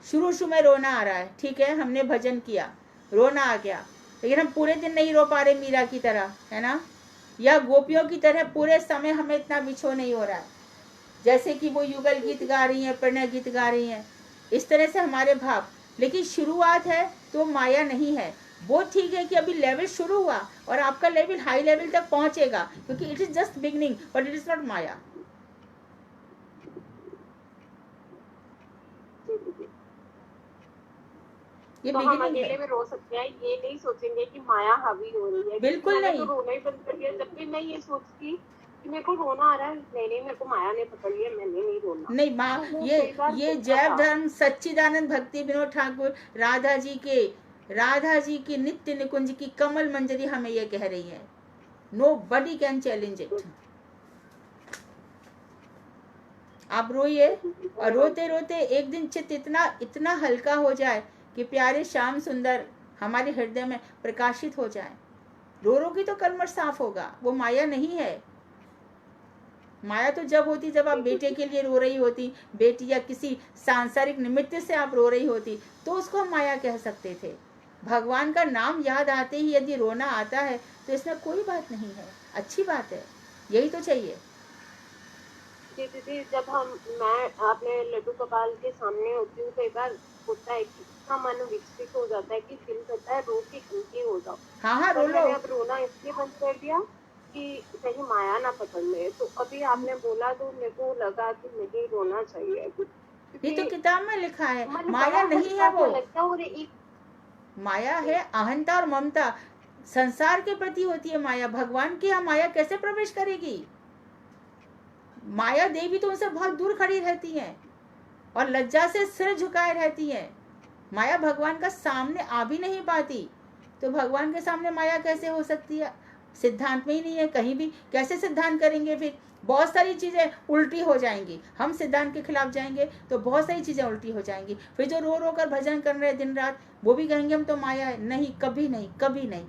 शुरू में रोना आ रहा है, ठीक है, हमने भजन किया, रोना आ गया, लेकिन हम पूरे दिन नहीं रो पा रहे मीरा की तरह, है ना, या गोपियों की तरह पूरे समय हमें इतना बिछो नहीं हो रहा है, जैसे कि वो युगल गीत गा रही हैं, प्रणय गीत गा रही हैं, इस तरह से हमारे भाव। लेकिन शुरुआत है तो माया नहीं है। वो ठीक है कि अभी लेवल शुरू हुआ और आपका लेवल हाई लेवल तक पहुंचेगा, क्योंकि it is just beginning, but it is not Maya. जी दीदी। ये तो हम बिगिनिंग अकेले है, में रो सकते हैं, ये नहीं सोचेंगे कि माया हावी हो रही है, क्योंकि बिल्कुल मैंने तो नहीं। रोना ही बंद कर दिया। जब भी मैं ये सोचती कि मेरे को रोना आ रहा है, नहीं नहीं मेरे को माया ने पकड़ लिया, मैंने नहीं रोना। नहीं माँ, तो वो ये कई बार ये होता जैव था। धर्म सच्चिदानंद भक्ति विनोद ठाकुर राधा जी की नित्य निकुंज की कमल मंजरी हमें ये कह रही है। Nobody can challenge it. आप रोइए, और रोते रोते एक दिन चित्त इतना इतना हल्का हो जाए कि प्यारे श्याम सुंदर हमारे हृदय में प्रकाशित हो जाए। रो रो की तो कलमश साफ होगा, वो माया नहीं है। माया तो जब होती जब आप बेटे के लिए रो रही होती, बेटी या किसी सांसारिक निमित्त से आप रो रही होती, तो उसको हम माया कह सकते थे। भगवान का नाम याद आते ही यदि रोना आता है तो इसमें कोई बात नहीं है, अच्छी बात है, यही तो चाहिए। जी दीदी, जब मैं अपने लड्डू गोपाल के सामने होती हूँ, कई बार होता है कि इतना मन विकसित हो जाता है कि दिल करता है रो के हल्की हो जाओ। हाँ हाँ, रो पर लो। मैंने अब रोना इसलिए बंद कर दिया कि कहीं माया ना पकड़ ले। तो अभी आपने बोला तो मेरे को लगा कि नहीं रोना चाहिए, ये तो क्योंकि किताब में लिखा है, मन माया बड़ा नहीं है हल्का सा वो। लगता है। और एक माया है अहंता और ममता, संसार के प्रति होती है माया। भगवान की यहाँ माया कैसे प्रवेश करेगी? माया देवी तो उनसे बहुत दूर खड़ी रहती हैं और लज्जा से सिर झुकाए रहती हैं। माया भगवान का सामने आ भी नहीं पाती, तो भगवान के सामने माया कैसे हो सकती है? सिद्धांत में ही नहीं है, कहीं भी कैसे सिद्धांत करेंगे? फिर बहुत सारी चीजें उल्टी हो जाएंगी, हम सिद्धांत के खिलाफ जाएंगे तो बहुत सारी चीजें उल्टी हो जाएंगी। फिर जो रो रो कर भजन कर रहे हैं दिन रात, वो भी कहेंगे हम तो माया है। नहीं, कभी नहीं, कभी नहीं।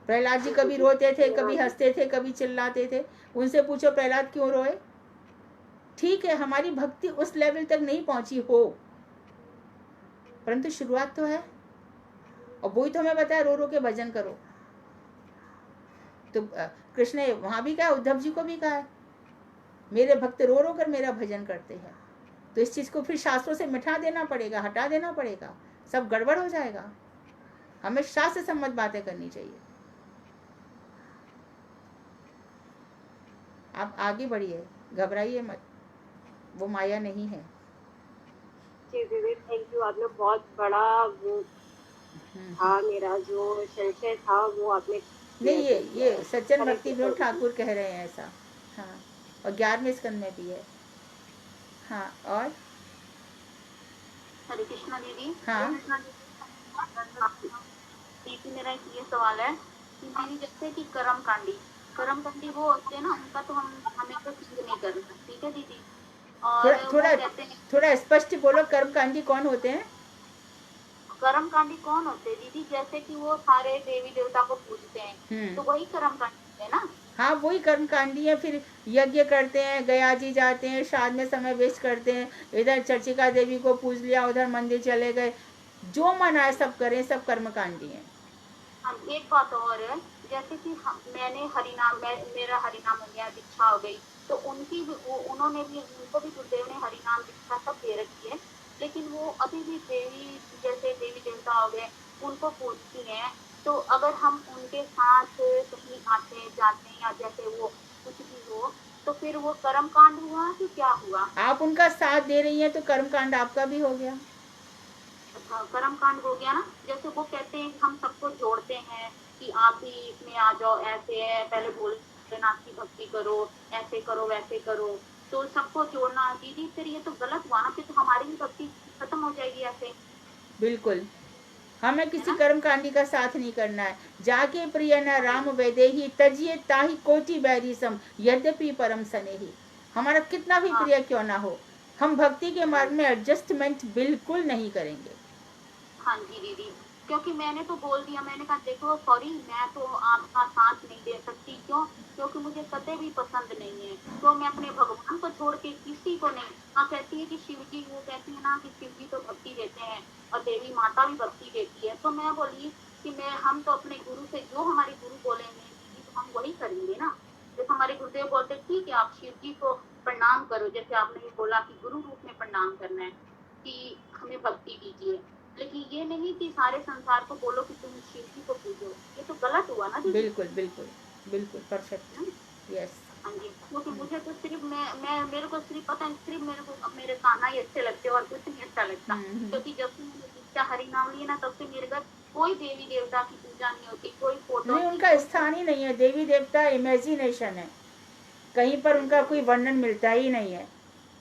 प्रहलाद जी कभी रोते थे, कभी हंसते थे, कभी चिल्लाते थे। उनसे पूछो प्रहलाद क्यों रोए? ठीक है, हमारी भक्ति उस लेवल तक नहीं पहुंची हो, परंतु शुरुआत तो है, और वही तो हमें बताया, रो रो के भजन करो। तो कृष्ण ने वहां भी कहा, उद्धव जी को भी कहा है, मेरे भक्त रो रो कर मेरा भजन करते हैं। तो इस चीज को फिर शास्त्रों से मिटा देना पड़ेगा, हटा देना पड़ेगा, सब गड़बड़ हो जाएगा। हमें शास्त्र सम्मत बातें करनी चाहिए। आप आगे बढ़िए, घबराइए मत, वो माया नहीं है। जी दीदी, थैंक यू। आपने बहुत बड़ा वो था, मेरा जो संशय था वो आपने नहीं, क्लियर कर दिया ये है। सज्जन हरे भक्ति कृष्ण विनोद दीदी। ठाकुर कह रहे हैं ऐसा। हाँ, और 11वें स्कंद में भी है। हाँ, और हरे कृष्णा दीदी। हाँ, हरे कृष्णा दीदी, मेरा एक ये सवाल है कि दीदी जैसे कि कर्मकांडी वो होते हैं ना, उनका तो हमें तो सिद्ध नहीं करना, ठीक है दीदी। और थोड़ा वो थोड़ा कहते हैं थोड़ा स्पष्ट बोलो, कर्मकांडी कौन होते हैं? कर्मकांडी कौन होते हैं दीदी? जैसे कि वो सारे देवी देवता को पूजते हैं, तो वही कर्मकांडी होते हैं ना? हाँ, वही कर्मकांडी है। फिर यज्ञ करते हैं, गया जी जाते हैं, श्राद्ध में समय वेस्ट करते हैं, इधर चर्चिका देवी को पूज लिया, उधर मंदिर चले गए, जो मन आए सब करें, सब कर्मकांडी हैं। एक बात और है, जैसे कि मैंने मेरा हरिनाम हो गया, दीक्षा हो गई, तो उनकी भी उन्होंने भी, उनको भी गुरुदेव ने हरिनाम दीक्षा सब दे रखी है, लेकिन वो अभी भी जैसे देवी देवता हो गए उनको पूजती हैं। तो अगर हम उनके साथ कहीं आते जाते हैं या जैसे वो कुछ भी हो, तो फिर वो कर्मकांड हुआ कि क्या हुआ? आप उनका साथ दे रही हैं तो कर्मकांड आपका भी हो गया। अच्छा, कर्मकांड हो गया ना। जैसे वो कहते हैं कि हम सबको जोड़ते हैं कि आप भी इसमें आ जाओ, ऐसे है, पहले भोलेनाथ की भक्ति करो, ऐसे करो वैसे करो, तो सबको जोड़ना दीदी, फिर ये तो गलत हुआ ना, फिर तो हमारी भी भक्ति खत्म हो जाएगी ऐसे। बिल्कुल, हमें किसी कर्मकांडी का साथ नहीं करना है। जाके प्रिय न राम वैदेही तजिए ताही कोटि बैरी सम यद्यपि परम सनेही। हमारा कितना भी हाँ प्रिय क्यों ना हो, हम भक्ति के मार्ग में एडजस्टमेंट बिल्कुल नहीं करेंगे। हाँ जी दीदी, क्योंकि मैंने तो बोल दिया, मैंने कहा देखो सॉरी, मैं तो आपका साथ नहीं दे सकती। क्यों? क्योंकि मुझे कतई भी पसंद नहीं है। तो मैं अपने भगवान को छोड़ के किसी को नहीं। हाँ कहती है कि शिव जी, वो कहती है ना कि शिव जी तो भक्ति देते हैं और देवी माता भी भक्ति देती है। तो मैं बोली कि हम तो अपने गुरु से जो हमारे गुरु बोलेंगे दीदी, तो हम वही करेंगे ना। जैसे हमारे गुरुदेव बोलते ठीक है आप शिव जी को प्रणाम करो, जैसे आपने भी बोला कि गुरु रूप में प्रणाम करना है, कि हमें भक्ति कीजिए। लेकिन ये नहीं कि सारे संसार को बोलो कि तुम शिव जी को पूजो, ये तो गलत हुआ ना दीदी। बिल्कुल बिल्कुल बिल्कुल परफेक्ट, यस। हाँ जी, क्योंकि मुझे तो सिर्फ मैं मेरे को सिर्फ पता है, सिर्फ मेरे को मेरे गाना ही अच्छे लगते हैं और कुछ नहीं अच्छा लगता। क्योंकि जब से मैंने दीक्षा हरि नाम लिया ना, तब से मेरे घर कोई देवी देवता की पूजा नहीं होती, कोई फोटो नहीं, उनका स्थान ही नहीं है। देवी देवता इमेजिनेशन है, कहीं पर उनका कोई वर्णन मिलता ही नहीं है।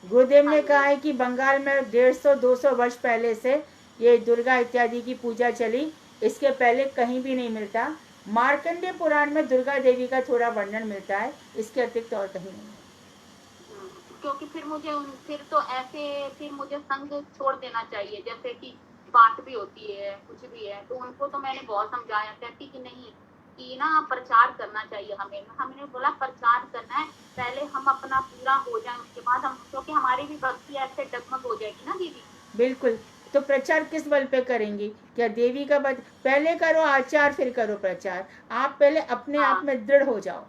गुरुदेव ने कहा है कि बंगाल में 150-200 वर्ष पहले से ये दुर्गा इत्यादि की पूजा चली, इसके पहले कहीं भी नहीं मिलता। मार्कंडेय पुराण में दुर्गा देवी का थोड़ा वर्णन मिलता है, इसके अतिरिक्त और कहीं नहीं है। क्योंकि फिर तो ऐसे फिर मुझे संग छोड़ देना चाहिए। जैसे कि बात भी होती है, कुछ भी है, तो उनको तो मैंने बहुत समझाया, कहती कि नहीं, कि ना प्रचार करना चाहिए हमें। हमने बोला प्रचार करना है, पहले हम अपना पूरा हो जाए, उसके बाद हम, क्योंकि हमारी भी भक्ति ऐसे डगमग हो जाएगी ना दीदी। बिल्कुल। तो प्रचार किस बल पे करेंगी? क्या देवी का पहले करो आचार, फिर करो प्रचार। आप पहले अपने आप में दृढ़ हो जाओ।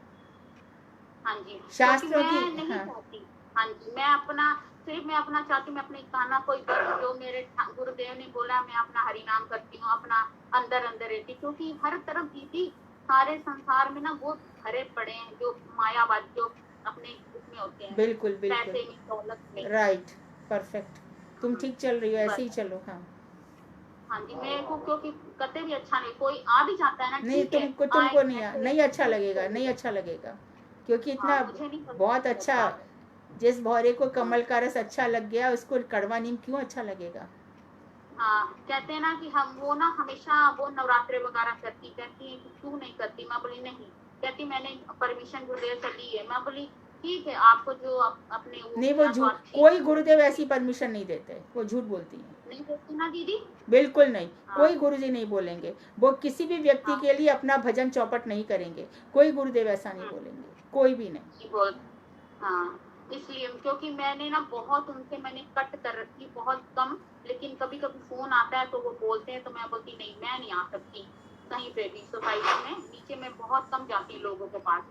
हाँ जी, शास्त्रों की, मैं नहीं चाहती। हाँ जी, मैं अपना चाहती, मैं अपने गाना कोई जो मेरे गुरुदेव ने बोला, मैं अपना हरि नाम करती हूँ, अपना अंदर अंदर रहती। क्योंकि हर तरफ दीदी सारे संसार में ना वो भरे पड़े हैं जो मायावाद, जो अपने उसमें होते हैं, बिल्कुल पैसे बिल्कुल में, दौलत में। Right, perfect. तुम ठीक चल रही हो, ऐसे ही चलो। हाँ हाँ जी, मेरे को क्योंकि कतई भी अच्छा नहीं, कोई आ भी जाता है ना, नहीं, ठीक है, तुमको ऐसे नहीं अच्छा लगेगा, नहीं अच्छा लगेगा। क्योंकि हाँ, इतना मुझे नहीं बहुत अच्छा, लगता। जिस भौरे को कमल का रस अच्छा लग गया, उसको कड़वा नीम क्यों अच्छा लगेगा? हाँ, कहते हैं ना कि हम वो ना हमेशा वो नवरात्रे वगैरह करती, कहती है कि क्यों नहीं करती। मैं बोली नहीं, कहती मैंने परमिशन गुरुदेव से ली है। मैं बोली ठीक है, आपको जो अपने वो नहीं, वो किया तो झूठ, अच्छी कोई गुरुदेव ऐसी परमिशन नहीं देते, वो झूठ बोलती हैं। नहीं देती ना दीदी। बिल्कुल नहीं, हाँ कोई गुरुजी नहीं बोलेंगे। वो किसी भी व्यक्ति हाँ के लिए अपना भजन चौपट नहीं करेंगे, कोई गुरुदेव ऐसा नहीं बोलेंगे, कोई भी नहीं। जी बोल। हाँ, इसलिए क्योंकि मैंने ना बहुत उनसे मैंने कट कर रखी, बहुत कम। लेकिन कभी कभी फोन आता है तो वो बोलते हैं, तो मैं बोलती नहीं, मैं नहीं आ सकती कहीं पे भी। सोसाइटी में नीचे मैं बहुत कम जाती लोगों के पास।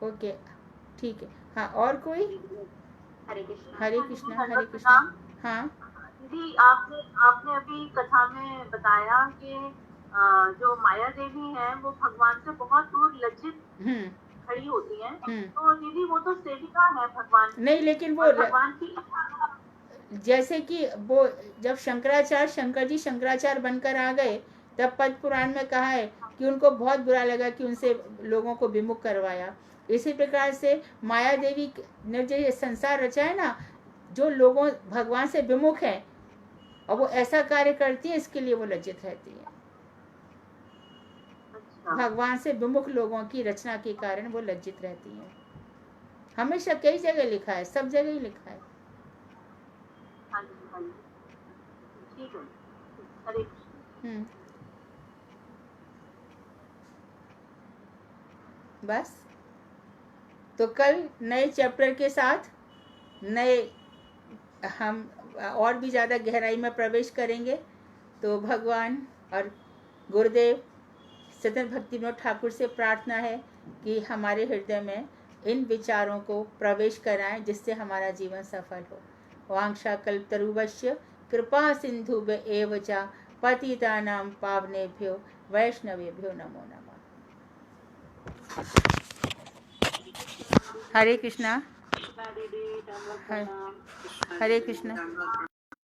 ओके, ठीक है। हाँ, और कोई? हरे कृष्णा। हरे कृष्णा, हरे कृष्णा। हाँ दीदी, आपने आपने अभी कथा में बताया कि जो माया देवी है वो भगवान से बहुत दूर लज्जित खड़ी होती हैं। तो दीदी वो तो सेविका है भगवान की। नहीं, लेकिन वो और भगवान की जैसे कि वो जब शंकर जी शंकराचार्य बनकर आ गए, तब पद्म पुराण में कहा है कि उनको बहुत बुरा लगा कि उनसे लोगों को विमुख करवाया। इसी प्रकार से माया देवी ने जो ये संसार रचा है ना, जो लोगों भगवान से विमुख है और वो ऐसा कार्य करती है, इसके लिए वो लज्जित रहती है। भगवान से विमुख लोगों की रचना के कारण वो लज्जित रहती है। हमेशा कई जगह लिखा है, सब जगह ही लिखा है। ठीक है, हरे कृष्ण। बस, तो कल नए चैप्टर के साथ नए हम और भी ज़्यादा गहराई में प्रवेश करेंगे। तो भगवान और गुरुदेव सतन भक्ति विनोद ठाकुर से प्रार्थना है कि हमारे हृदय में इन विचारों को प्रवेश कराएं, जिससे हमारा जीवन सफल हो। वांछा कल्पतरुवश्य कृपा सिंधु एव च पतितानां पावनेभ्यो वैष्णवेभ्यो नमो नमः। हरे कृष्णा, हरे कृष्णा।